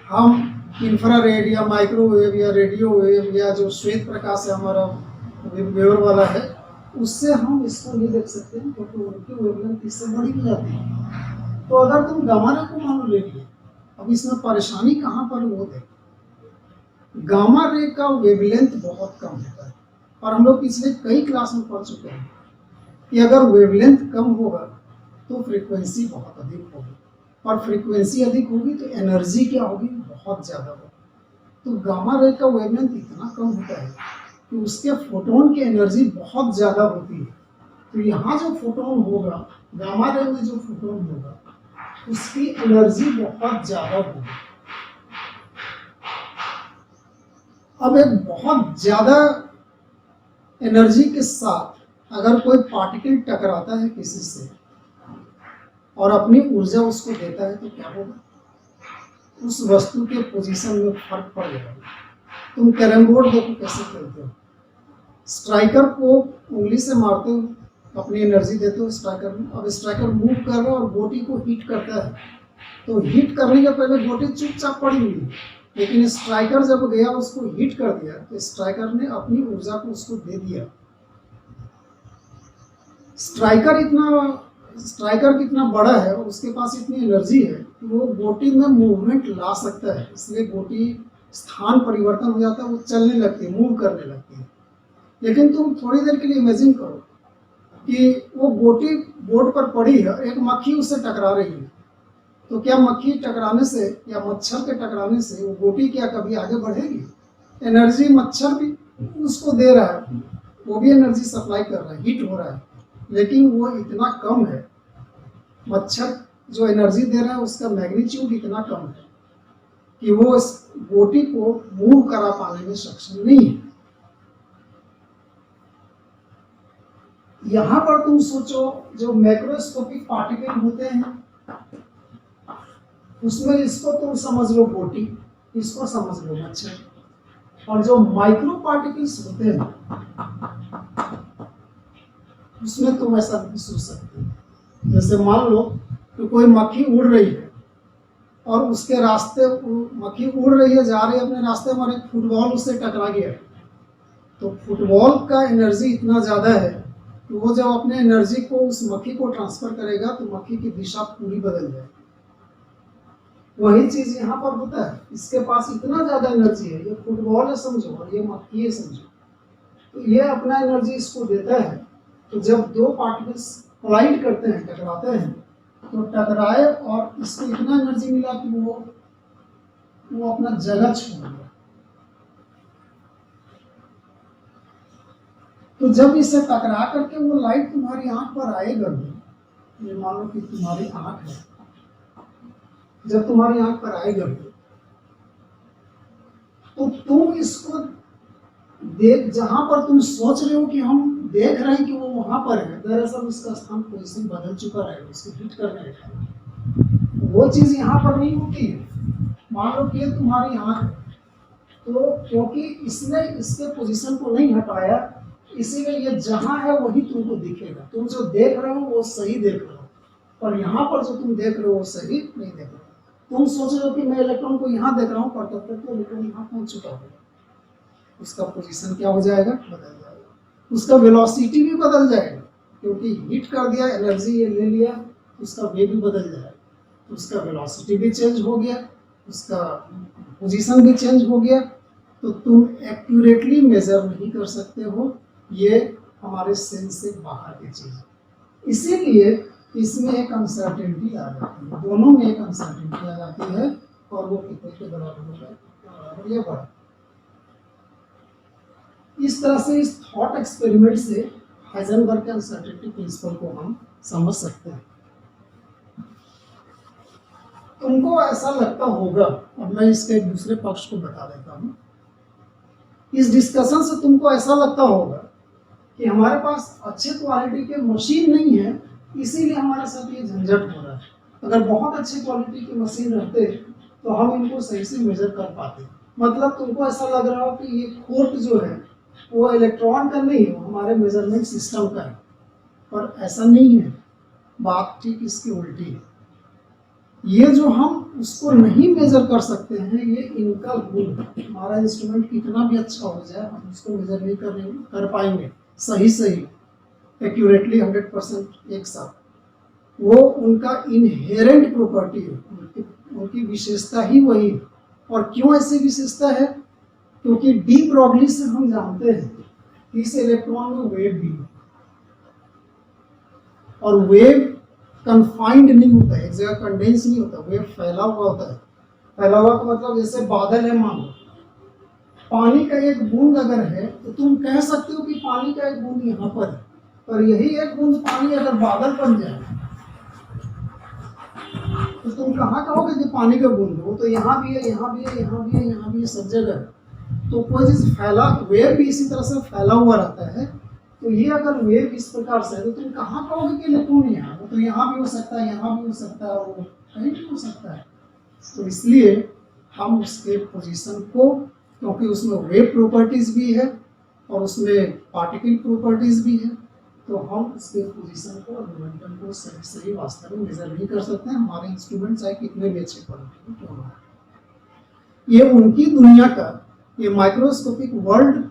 हम इंफ्रारेड या माइक्रोवेव या रेडियो वेव या जो श्वेत प्रकाश है हमारा वेवर वाला है, उससे हम इसको नहीं देख सकते हैं, क्योंकि उनकी वेवलेंथ इससे बड़ी हो जाती है। तो अगर तुम गामा रे को मान लो ले लिए, अब इसमें परेशानी कहाँ पर वो देखो, गामा रे का वेवलेंथ बहुत कम होता है और हम लोग पिछले कई क्लास में पढ़ चुके हैं कि अगर वेवलेंथ कम होगा तो फ्रीक्वेंसी बहुत अधिक होगी, और फ्रीक्वेंसी अधिक होगी तो एनर्जी क्या होगी, बहुत ज़्यादा होगी। तो गामा रे का वेवलेंथ इतना कम होता है कि उसके फोटोन की एनर्जी बहुत ज़्यादा होती है। तो यहाँ जो फोटोन होगा, गामा रे में जो फोटोन होगा उसकी एनर्जी बहुत ज़्यादा होगी। अब एक बहुत ज़्यादा एनर्जी के साथ अगर कोई पार्टिकल टकराता है किसी से और अपनी ऊर्जा उसको देता है तो क्या होगा, उस वस्तु के पोजीशन में फर्क पड़ जाएगा। तुम कैरम बोर्ड देखो कैसे खेलते हो, स्ट्राइकर को उंगली से मारते हो, अपनी एनर्जी देते हो स्ट्राइकर में। अब स्ट्राइकर मूव कर रहा है और गोटी को हिट करता है, तो हिट करने के पहले गोटी चुपचाप पड़ी हुई है, लेकिन स्ट्राइकर जब गया उसको हिट कर दिया तो स्ट्राइकर ने अपनी ऊर्जा को उसको दे दिया। स्ट्राइकर कितना बड़ा है और उसके पास इतनी एनर्जी है कि वो गोटी में मूवमेंट ला सकता है, इसलिए गोटी स्थान परिवर्तन हो जाता है, वो चलने लगती है, मूव करने लगती है। लेकिन तुम थोड़ी देर के लिए इमेजिन करो कि वो गोटी बोर्ड पर पड़ी है, एक मक्खी उससे टकरा रही है, तो क्या मक्खी टकराने से या मच्छर के टकराने से वो गोटी क्या कभी आगे बढ़ेगी? एनर्जी मच्छर भी उसको दे रहा है, वो भी एनर्जी सप्लाई कर रहा है, हीट हो रहा है, लेकिन वो इतना कम है, मच्छर जो एनर्जी दे रहा है उसका मैग्नीट्यूड इतना कम है कि वो इस गोटी को मूव करा पाने में सक्षम नहीं है। यहाँ पर तुम सोचो जो मैक्रोस्कोपिक पार्टिकल होते हैं उसमें इसको तुम समझ लो गोटी, इसको समझ लो मच्छर, और जो माइक्रो पार्टिकल्स होते हैं उसमें तुम ऐसा नहीं सोच सकते। जैसे मान लो कि कोई मक्खी उड़ रही है और उसके रास्ते मक्खी उड़ रही है, जा रही है अपने रास्ते में, एक फुटबॉल उससे टकरा गया, तो फुटबॉल का एनर्जी इतना ज़्यादा है कि वो जब अपने एनर्जी को उस मक्खी को ट्रांसफर करेगा तो मक्खी की दिशा पूरी बदल जाएगी। वही चीज यहाँ पर होता है, इसके पास इतना ज्यादा एनर्जी है, ये फुटबॉल है समझो और ये मक्खी है समझो, तो ये अपना एनर्जी इसको देता है। तो जब दो पार्टिकल्स कोलाइड करते हैं, टकराते हैं, तो टकराए और इसको इतना एनर्जी मिला कि वो वो अपना जगह छोड़ दिया। तो जब इससे टकरा करके वो लाइट तुम्हारी आंख पर आएगा भी, ये मान लो कि तुम्हारी आंख है, जब तुम्हारी आंख पर आएगा भी तो तुम इसको देख, जहां पर तुम सोच रहे हो कि हम देख रहे हैं कि वो वहां पर है, दरअसल उसका स्थान पोजीशन बदल चुका है, उसको हिट करने लगा। वो चीज यहाँ पर नहीं होती है। मान लो कि ये तुम्हारी आंख है, तो क्योंकि इसने इसके पोजीशन को नहीं हटाया, इसीलिए ये जहां है वही तुमको दिखेगा। तुम जो देख रहे हो वो सही देख रहे हो, और यहाँ पर जो तुम देख रहे हो वो सही नहीं देख रहे हो। तुम सोच रहे हो कि मैं इलेक्ट्रॉन को यहाँ देख रहा हूँ, पर तब तक तो इलेक्ट्रॉन यहाँ पहुंच चुका होगा। उसका पोजीशन क्या हो जाएगा, बदल जाएगा। उसका वेलोसिटी भी बदल जाएगा, क्योंकि हिट कर दिया, एनर्जी ये ले लिया, उसका वे भी बदल जाएगा। उसका वेलोसिटी भी चेंज हो गया, उसका पोजीशन भी चेंज हो गया। तो तुम एक्यूरेटली मेजर नहीं कर सकते हो, ये हमारे सेंस से बाहर की चीज है। इसीलिए इसमें एक अनसर्टेनिटी आ जाती है, दोनों में एक अनसर्टेनिटी आ जाती है, और वो कितने के बराबर होगा, ये बड़ा। इस तरह से इस थॉट एक्सपेरिमेंट से हाइजेनबर्ग के अनसर्टेनिटी प्रिंसिपल को हम समझ सकते हैं। तुमको ऐसा लगता होगा, अब मैं इसके एक दूसरे पक्ष को बता देता हूँ। इस डिस्कशन से तुमको ऐसा लगता होगा कि हमारे पास अच्छे क्वालिटी के मशीन नहीं है, इसीलिए हमारे साथ ये झंझट हो रहा है। अगर बहुत अच्छे क्वालिटी की मशीन रहते तो हम इनको सही से मेजर कर पाते। मतलब तुमको ऐसा लग रहा हो कि ये खोट जो है वो इलेक्ट्रॉन का नहीं है, हमारे मेजरमेंट सिस्टम का है, पर ऐसा नहीं है। बात ठीक इसकी उल्टी है। ये जो हम उसको नहीं मेजर कर सकते हैं, ये इनका गुण है। हमारा इंस्ट्रूमेंट कितना भी अच्छा हो जाए, हम उसको मेजर नहीं कर पाएंगे सही एक्यूरेटली 100% एक साथ। वो उनका इनहेरेंट प्रॉपर्टी है, उनकी विशेषता ही वही है। और क्यों ऐसी विशेषता है, क्योंकि डी ब्रॉगली से हम जानते हैं कि इस इलेक्ट्रॉन में वेव भी है, और वेव कन्फाइंड नहीं होता है, एक जगह कंडेंस नहीं होता, वेव फैला हुआ होता है। फैला हुआ का मतलब जैसे बादल है, मान लो पानी का एक बूंद अगर है तो तुम कह सकते हो कि पानी का एक बूंद यहाँ पर है, पर यही एक बूंद पानी अगर बादल बन जाए तो तुम कहाँ कहोगे कि पानी का बूंद है? वो तो यहाँ भी है, यहाँ भी है, यहाँ भी है, यहाँ भी है, सब जगह है। तो कोई चीज फैला, वेव भी इसी तरह से फैला हुआ रहता है। तो ये अगर वेव इस प्रकार से है तो तुम कहाँ कहोगे कि इलेक्ट्रॉन यहाँ, वो तो यहाँ भी हो सकता है, यहाँ भी हो सकता है, और वो कहीं भी हो सकता है। तो इसलिए हम उसके पोजीशन को, क्योंकि उसमें वेव प्रॉपर्टीज भी है और उसमें पार्टिकल प्रॉपर्टीज भी है, तो हम उसके पोजीशन को और मोमेंटम को सही वास्तव में मेजर नहीं कर सकते हैं। हमारे इंस्ट्रूमेंट चाहे कितने भी अच्छे क्वालिटी के क्यों ना हो। ये उनकी दुनिया का, ये माइक्रोस्कोपिक वर्ल्ड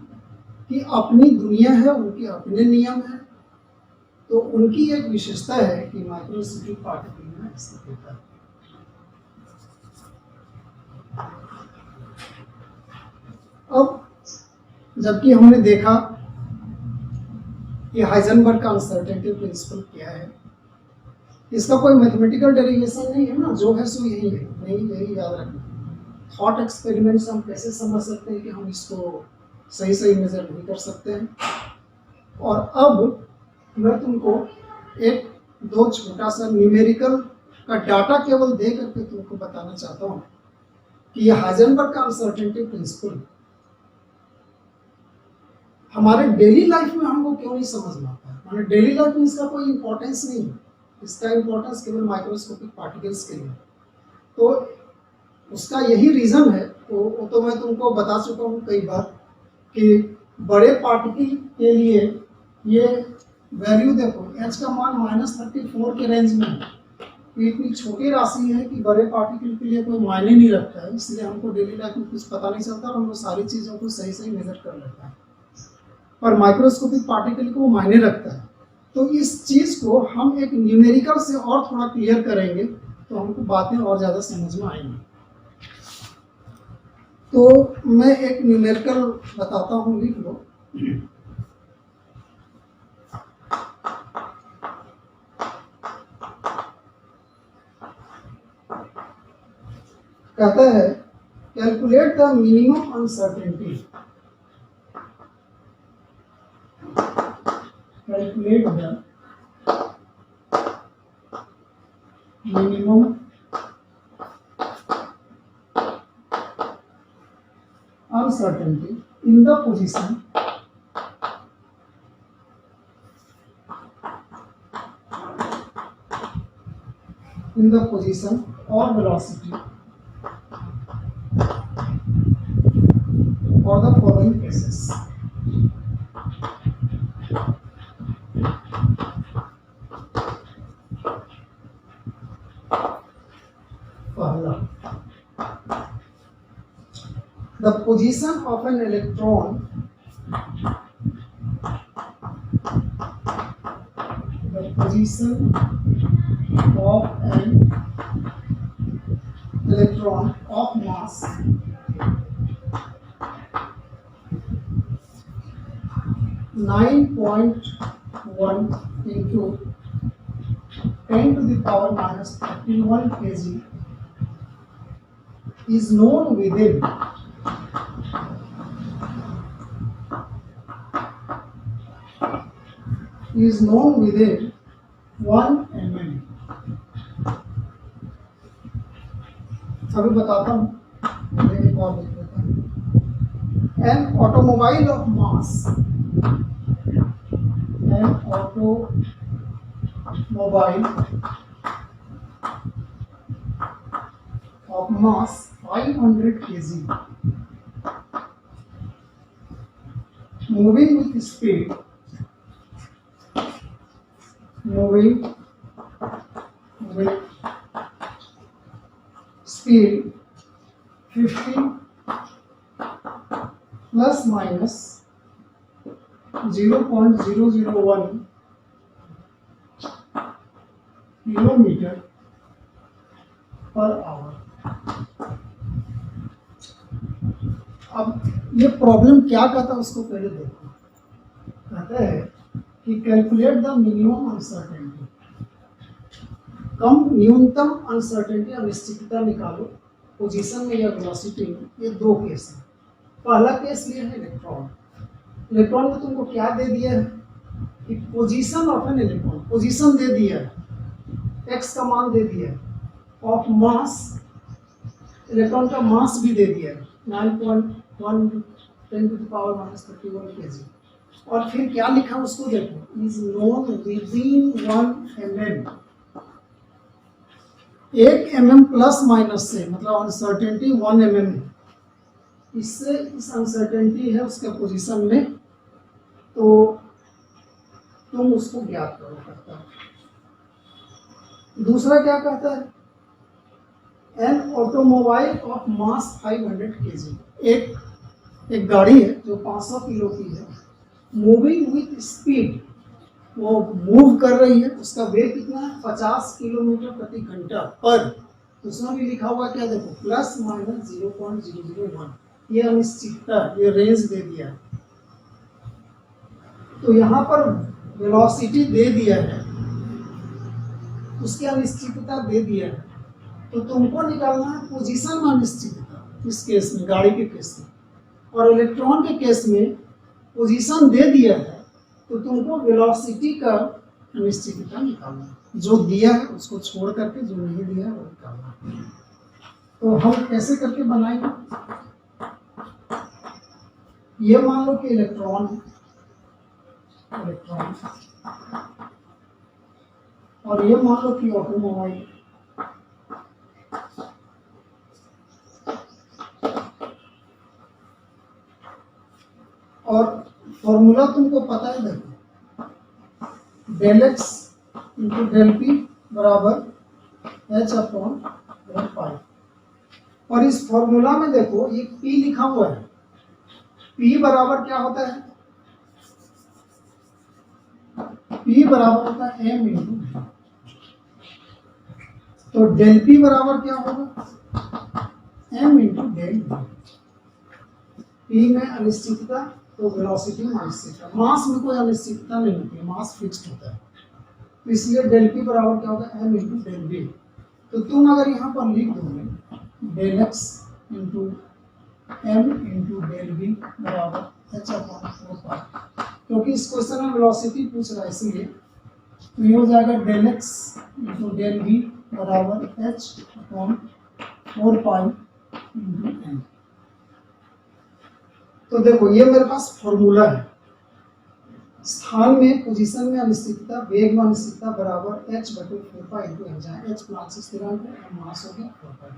की अपनी दुनिया है, उनके अपने नियम है। तो उनकी एक विशेषता है कि माइक्रोस्कोपिक पार्टिकल में ऐसा होता है। अब जबकि हमने देखा कि हाइजेनबर्ग का अनसर्टेनिटी प्रिंसिपल क्या है, इसका कोई मैथमेटिकल डेरिवेशन नहीं है ना, जो है सो यही है, नहीं यही याद रखना। थॉट एक्सपेरिमेंट्स हम कैसे समझ सकते हैं कि हम इसको सही मेजर नहीं कर सकते हैं। और अब मैं तुमको एक दो छोटा सा न्यूमेरिकल का डाटा केवल दे करके तुमको बताना चाहता हूँ कि ये हाइजेनबर्ग का अनसर्टेनिटी प्रिंसिपल हमारे डेली लाइफ में हमको क्यों नहीं समझ में आता है। हमारे डेली लाइफ में इसका कोई इंपॉर्टेंस नहीं है, इसका इंपॉर्टेंस केवल माइक्रोस्कोपिक पार्टिकल्स के लिए। तो उसका यही रीजन है, तो मैं तुमको बता चुका हूँ कई बार कि बड़े पार्टिकल के लिए ये वैल्यू देखो, एच का मान -34 के रेंज में है। तो इतनी छोटी राशि है कि बड़े पार्टिकल के लिए कोई मायने नहीं रखता है, इसलिए हमको डेली लाइफ में कुछ पता नहीं चलता और हम सारी चीज़ों को सही मेजर कर लेता है। पर माइक्रोस्कोपिक पार्टिकल को मायने रखता है। तो इस चीज को हम एक न्यूमेरिकल से और थोड़ा क्लियर करेंगे तो हमको बातें और ज्यादा समझ में आएंगी। तो मैं एक न्यूमेरिकल बताता हूँ, लिख लो। कहता है calculate the minimum uncertainty, calculate the minimum uncertainty in the position or velocity for the following cases. पहला, the position of an electron, the position of an electron of mass 9.1 into 10 to the power minus 31 kg is known within is known within 1 mm. अभी बताता हूँ, एक और लिख देता हूँ. An automobile of mass, an automobile of mass 500 kg moving with speed, moving with speed 50 plus minus 0.001 kilometre per hour. अब ये प्रॉब्लम क्या कहता है उसको पहले देखो. कहता है कि कैलकुलेट द मिनिमम अनसर्टेनिटी, कम न्यूनतम अनसर्टेनिटी अनिश्चितता निकालो पोजीशन में या वेलोसिटी में. ये दो केस है. पहला केस लिया है इलेक्ट्रॉन. इलेक्ट्रॉन को तुमको क्या दे दिया है कि position of an electron, position दे दिया है, एक्स का मान दे दिया है, ऑफ मास, इलेक्ट्रॉन का मास भी दे दिया है 9.1 10 to the power minus 31 kg. और फिर क्या लिखा उसको देखो, is known within 1 mm. 1 mm plus minus से मतलब अनसर्टेनिटी 1 mm है. इससे इस अनसर्टेनिटी है उसके पोजीशन में, तो तुम उसको ज्ञात करो करता है. दूसरा क्या कहता है, an automobile of mass 500 kg, एक गाड़ी है जो 500 किलो की है, मूविंग विथ स्पीड, वो मूव कर रही है, उसका वेग कितना है 50 किलोमीटर प्रति घंटा पर. उसमें भी लिखा हुआ क्या देखो, प्लस माइनस 0.001. ये अनिश्चितता, ये रेंज दे दिया है. तो यहाँ पर वेलोसिटी दे दिया है, उसकी अनिश्चितता दे दिया है, तो तुमको निकालना है पोजीशन में अनिश्चितता. इस केस में, गाड़ी के केस में. और इलेक्ट्रॉन के केस में पोजीशन दे दिया है, तो तुमको वेलोसिटी का अनिश्चितता निकालना है. जो दिया है उसको छोड़ करके जो नहीं दिया है वो निकालना है. तो हम कैसे करके बनाएंगे, ये मान लो कि इलेक्ट्रॉन है, इलेक्ट्रॉन, और ये मान लो कि ऑटोमोबाइल. और फॉर्मूला तुमको पता है, देखो del x into del P बराबर h/4π. और इस फॉर्मूला में देखो ये P लिखा हुआ है. P बराबर क्या होता है, P बराबर होता है m इंटू. तो डेल P बराबर क्या होगा, m into del V. P में अनिश्चितता, तो वेलोसिटी में अनिश्चितता. मास में कोई अनिश्चितता नहीं होती है, मास फिक्स्ड होता है. तो इसलिए डेल P बराबर क्या होगा, m इंटू डेल V. तो तुम अगर यहाँ पर लिख दोगे del x into M into del we बराबर एच अपॉन 4 पाई, क्योंकि इस क्वेश्चन में वेलोसिटी पूछ रहा है इसलिए। तो ये हो जाएगा del x into del we बराबर H upon 4 pi into m. तो देखो ये मेरे पास फॉर्मूला है, स्थान में पोजीशन में अनिश्चितता, वेग में अनिश्चितता बराबर एच बटे 4 पाई इंटू एम, जहाँ एच प्रांशिक स्थिरांक है, एम मास हो गया 4 पाई।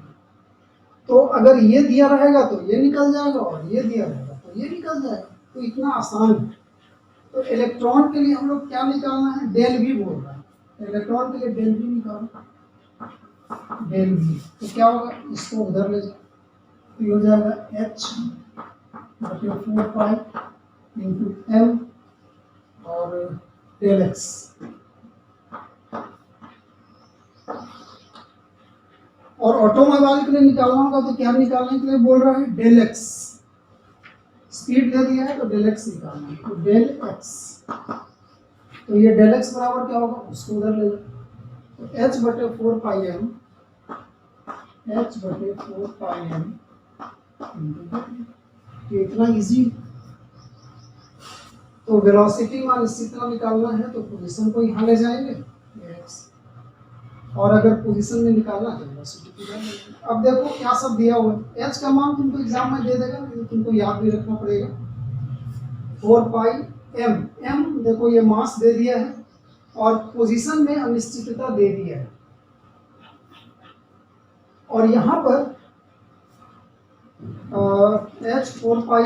तो अगर ये दिया रहेगा तो ये निकल जाएगा और ये दिया रहेगा तो ये निकल जाएगा, तो इतना आसान है। तो इलेक्ट्रॉन के लिए हम लोग क्या निकालना है, डेल वी बोल रहा है, इलेक्ट्रॉन के लिए डेल वी निकालो, डेल वी। तो क्या होगा, इसको उधर ले जाओ, तो ये हो जाएगा एच बटे 4 पाई इंटू एम और डेल एक्स। और ऑटोमोबाइल के लिए निकालना होगा तो क्या निकालने के लिए बोल रहा है, डेल एक्स। स्पीड दे दिया है तो डेल एक्स निकालना है, तो डेल एक्स। तो ये डेल एक्स बराबर क्या होगा, उसको उधर ले जाओ, तो एच बटे 4 पाई एम, एच बटे 4 पाई एम। तो इतना इजी। तो वेलोसिटी में अनिश्चितता निकालना है तो पोजीशन को यहाँ ले जाएंगे एक्स, और अगर पोजीशन में निकालना है तो वेलोसिटी को ले जाएंगे। अब देखो क्या सब दिया हुआ है, एच का मान तुमको एग्जाम में दे देगा, लेकिन तुमको याद भी रखना पड़ेगा। 4 पाई एम, एम देखो ये मास दे दिया है और पोजीशन में अनिश्चितता दे दिया है, और यहाँ पर एच 4 पाई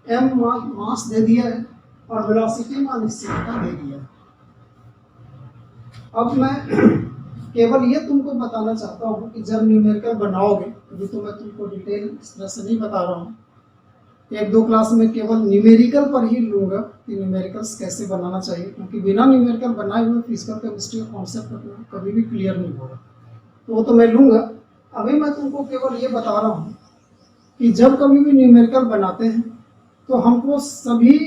एम मास दे दिया है और वेलोसिटी में अनिश्चितता दे दिया है। अब मैं केवल ये तुमको बताना चाहता हूँ कि जब न्यूमेरिकल बनाओगे, अभी तो मैं तुमको डिटेल इस तरह से नहीं बता रहा हूँ, 1-2 क्लास में केवल न्यूमेरिकल पर ही लूँगा कि न्यूमेरिकल्स कैसे बनाना चाहिए, क्योंकि बिना न्यूमेरिकल बनाए हुए फिजिकल केमिस्ट्री का कॉन्सेप्ट कभी भी क्लियर नहीं होगा, तो वो तो मैं लूँगा। अभी मैं तुमको केवल ये बता रहा हूँ कि जब कभी भी न्यूमेरिकल बनाते हैं तो हमको सभी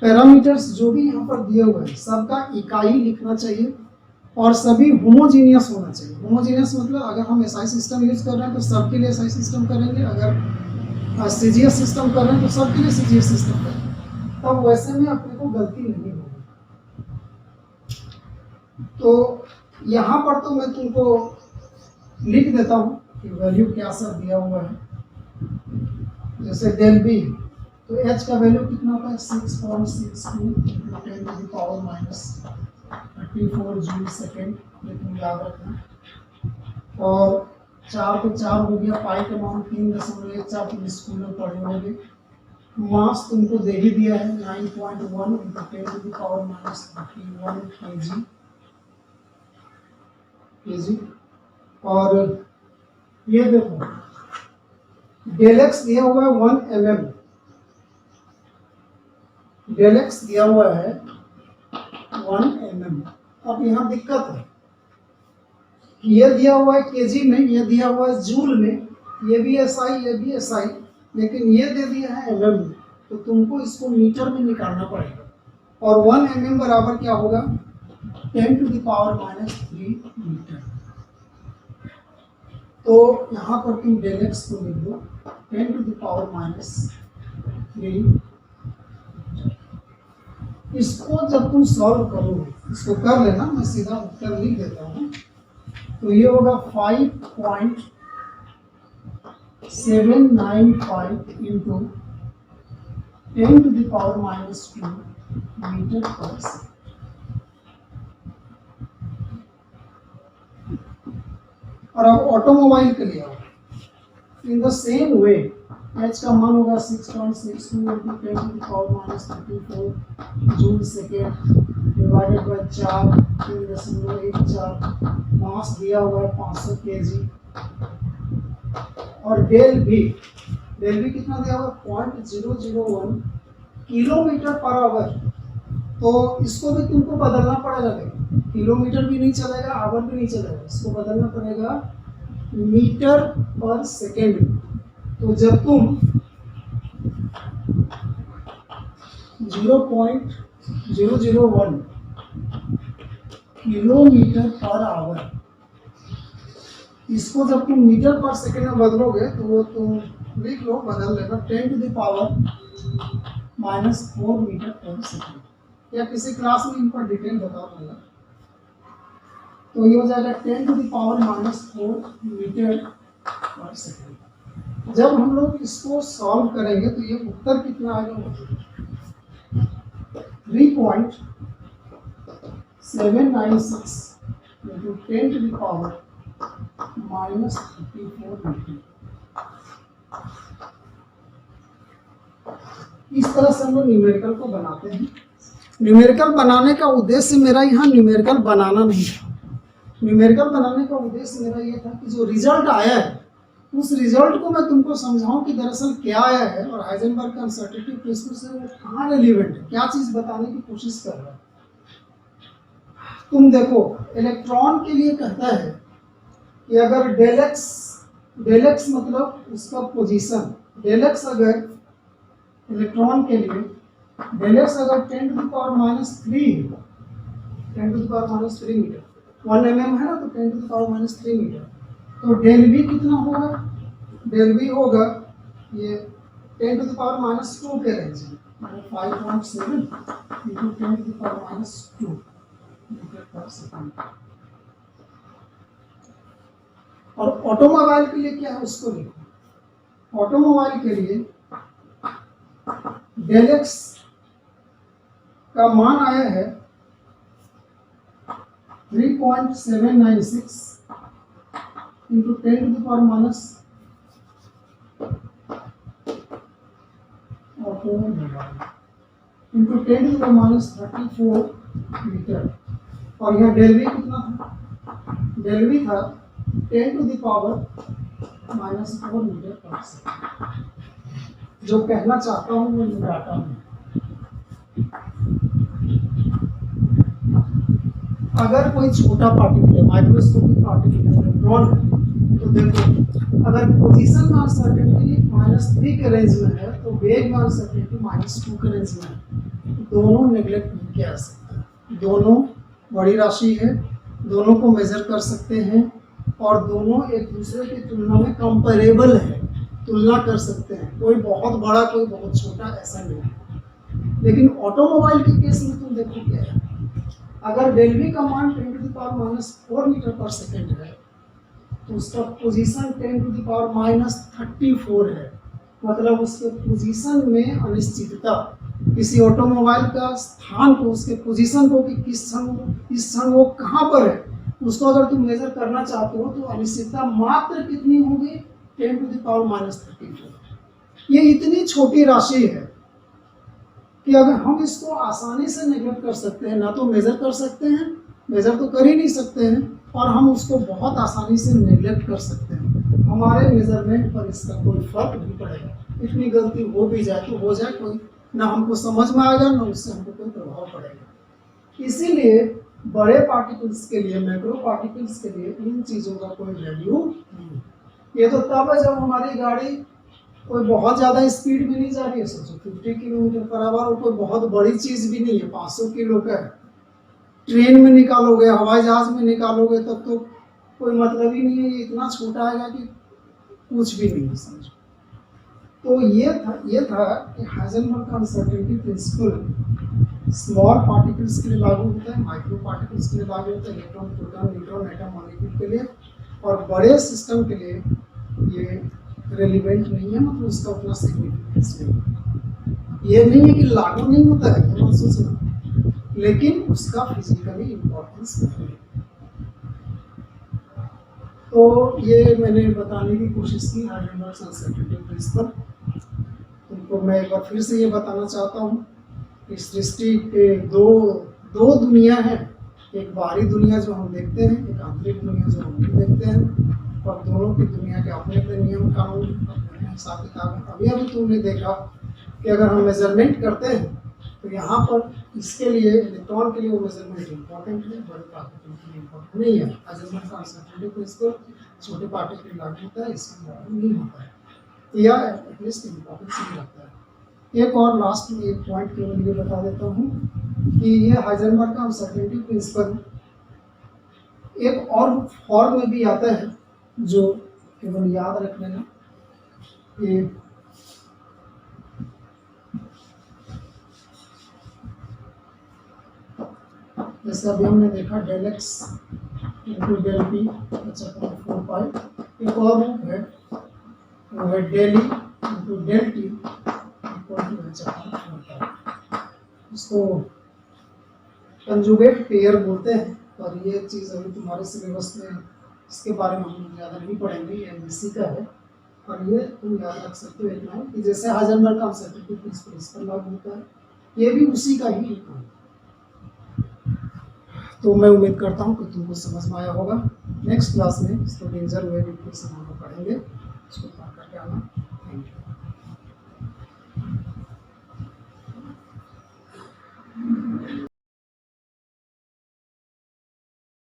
पैरामीटर्स जो भी यहाँ पर दिए हुए हैं सबका इकाई लिखना चाहिए और सभी होमोजीनियस होना चाहिए। होमोजीनियस मतलब अगर हम एसआई सिस्टम यूज कर रहे हैं तो सबके लिए एसआई सिस्टम करेंगे, अगर सीजीएस सिस्टम कर रहे हैं तो सबके लिए सीजीएस सिस्टम करेंगे, तब वैसे में अपने को गलती नहीं होगी। तो यहाँ पर तो मैं तुमको लिख देता हूँ कि वैल्यू क्या सब दिया हुआ है। जैसे डेल बी, तो एच का वैल्यू कितना होता है 6.62 × 10⁻34 जूल सेकेंड, ये तुम याद रखना। और 4 पे 4 हो गया, पाई का मान 3.14 तुम स्कूल में पढ़े होंगे। मास तुमको दे ही दिया है 9.1 × 10⁻31 kg। और ये देखो डेल एक्स दिया हुआ है 1 mm, डेल एक्स दिया हुआ है 1 mm। अब यहाँ दिक्कत है, ये दिया हुआ है केजी में, ये दिया हुआ है जूल में, ये भी एसआई ये भी एसआई, लेकिन ये दे दिया है mm में, तो तुमको इसको मीटर में निकालना पड़ेगा। और 1 mm बराबर क्या होगा 10⁻³ मीटर। तो यहाँ पर तुम डेल एक्स को लिख दो 10⁻³ इसको जब तुम सॉल्व करोगे, इसको कर लेना, मैं सीधा उत्तर लिख देता हूँ। तो ये होगा 5.795 × 10⁻² मीटर पर सेकेंड। और अब ऑटोमोबाइल के लिए in the same way H का मान होगा 6.62 × 10⁻34 जूल सेकेंड डिवाइडेड बाय 4 3.14, मास दिया हुआ है 500 kg। और डेल बी कितना दिया हुआ है 0.001 किलोमीटर पर आवर। तो इसको भी तुमको बदलना पड़ेगा, किलोमीटर भी नहीं चलेगा, आवर भी नहीं चलेगा, इसको बदलना पड़ेगा मीटर पर सेकेंड। तो जब तुम 0.001 किलोमीटर पर आवर इसको जब तुम मीटर पर सेकेंड में बदलोगे तो वो तुम लिख लो, बदल लेना 10 to the power -4 मीटर पर सेकेंड, या किसी क्लास में इनका डिटेल बता दूंगा। तो ये हो जाएगा 10 to the power -4 मीटर पर सेकेंड। जब हम लोग इसको सॉल्व करेंगे तो ये उत्तर कितना आएगा, 3.796 into 10 to the power -34 metre. इस तरह से हम लोग न्यूमेरिकल को बनाते हैं। न्यूमेरिकल बनाने का उद्देश्य मेरा यहाँ न्यूमेरिकल बनाना नहीं था। न्यूमेरिकल बनाने का उद्देश्य मेरा ये था कि जो रिजल्ट आया है उस रिजल्ट को मैं तुमको समझाऊं कि दरअसल क्या आया है और हाइजेनबर्ग का अनसर्टेनिटी प्रिंसिपल से वो कहाँ रेलिवेंट है, क्या चीज़ बताने की कोशिश कर रहा है। तुम देखो, इलेक्ट्रॉन के लिए कहता है कि अगर डेल एक्स मतलब उसका पोजीशन, डेल एक्स अगर इलेक्ट्रॉन के लिए डेल एक्स अगर 10 to the power -3 metre, 1 mm है ना, तो 10 to the power -3 मीटर, तो डेल वी कितना होगा, डेल वी होगा ये 10 to the power -2 के रेंज में, 5.7 into 10 to the power -2 metre पर सेकंड। और ऑटोमोबाइल के लिए क्या है उसको लिखो। ऑटोमोबाइल के लिए डेल एक्स का मान आया है 3.796 into 10 to the power minus into 10 to the power -34 metre. और यह डेल वी कितना था, डेल वी था 10 to the power -4 मीटर पर सेकंड। जो कहना चाहता हूँ वो डाटा में, अगर कोई छोटा पार्टिकल है, माइक्रोस्कोपिक पार्टिकल इलेक्ट्रॉन है, तो देखो अगर पोजीशन में अनसर्टेनिटी -3 के रेंज में है तो वेग में अनसर्टेनिटी -2 के रेंज में है, दोनों नेग्लेक्ट नहीं किया जा सकता। दोनों बड़ी राशि है, दोनों को मेजर कर सकते हैं और दोनों एक दूसरे की तुलना में कंपेरेबल है, तुलना कर सकते हैं। कोई बहुत बड़ा कोई बहुत छोटा ऐसा नहीं है। लेकिन ऑटोमोबाइल के केस में तुम देखो क्या है, अगर डेल वी का मान 10 to the power -4 मीटर पर सेकेंड है तो उसका पोजीशन 10 to the power -34 है, मतलब उसके पोजीशन में अनिश्चितता, किसी ऑटोमोबाइल का स्थान को, उसके पोजीशन को कि किस क्षण वो कहाँ पर है, उसको अगर तुम मेजर करना चाहते हो तो अनिश्चितता मात्र कितनी होगी, 10 to the power -34। ये इतनी छोटी राशि है कि अगर हम इसको आसानी से नेगलेक्ट कर सकते हैं, ना तो मेजर कर सकते हैं, मेजर तो कर ही नहीं सकते हैं, और हम उसको बहुत आसानी से नेगलेक्ट कर सकते हैं। हमारे मेजरमेंट पर इसका कोई फर्क नहीं पड़ेगा। इतनी गलती हो भी जाए तो हो जाए, कोई ना हमको समझ में आएगा ना उससे हमको कोई प्रभाव पड़ेगा। इसीलिए बड़े पार्टिकल्स के लिए, मैक्रो पार्टिकल्स के लिए इन चीज़ों का कोई वैल्यू नहीं। ये तो तब है जब हमारी गाड़ी कोई बहुत ज़्यादा स्पीड में नहीं जा रही है, सोचो 50 किलोमीटर पर आवर, और कोई बहुत बड़ी चीज़ भी नहीं है, 500 किलो का है। ट्रेन में निकालोगे, हवाई जहाज़ में निकालोगे तब तो कोई मतलब ही नहीं है, ये इतना छोटा आएगा कि कुछ भी नहीं है, समझो। तो ये था कि हाइजेनबर्ग का अनसर्टेनिटी प्रिंसिपल स्मॉल पार्टिकल्स के लिए लागू होता है, माइक्रो पार्टिकल्स के लिए लागू होता है, electron, proton, neutron, atom, molecule के लिए, और बड़े सिस्टम के लिए ये रेलिवेंट नहीं है, मतलब उसका उतना सिग्निफिकेंस नहीं है। ये नहीं है कि लागू नहीं होता है, मत सोचना, लेकिन उसका फिजिकली इम्पोर्टेंस नहीं है। तो ये मैंने बताने की कोशिश की हाइजेनबर्ग अनसर्टेनिटी प्रिंसिपल। तुमको मैं एक बार फिर से ये बताना चाहता हूँ कि सृष्टि के दो दुनिया हैं, एक बाहरी दुनिया जो हम देखते हैं, एक आंतरिक दुनिया जो हम नहीं देखते हैं, और दोनों की दुनिया के अपने अपने नियम कानून, अपने हिसाब किताब है। अभी तुमने देखा कि अगर हम मेजरमेंट करते हैं तो यहाँ पर इसके लिए, इलेक्ट्रॉन के लिए वो मेजरमेंट इम्पोर्टेंट है, बड़े पार्टिकल के लिए इम्पोर्टेंट नहीं है। हाइजेनबर्ग का अनसर्टेनिटी प्रिंसिपल छोटे पार्टिकल के लिए लागू होता है, इसमें लागू नहीं होता है, या एटलीस्ट इम्पोर्टेंस नहीं रखता है। एक और लास्ट में एक पॉइंट केवल ये बता देता हूँ कि ये हाइजेनबर्ग का अनसर्टेनिटी प्रिंसिपल एक और फॉर्म में भी आता है जो केवल याद रख लेना, ये जैसे अभी हमने देखा del x into del P upon 4 pi. एक और रूप है वो है del E into del T equal to H upon 4 pi. इसको कंजुगेट पेयर बोलते हैं, और ये चीज़ अभी तुम्हारे सिलेबस में इसके बारे में हम ज़्यादा नहीं पढ़ेंगे, ये एमबीसी का है। और ये तुम याद रख सकते हो इतना कि जैसे हाइजेनबर्ग कंसेप्ट प्रिंसिपल इस पर लागू होता है, ये भी उसी का ही एक है। तो मैं उम्मीद करता हूँ कि तुमको समझ में आया होगा। नेक्स्ट क्लास में स्क्रोडिंगर वेव इक्वेशन हम लोग पढ़ेंगे, इसको पढ़ करके आना।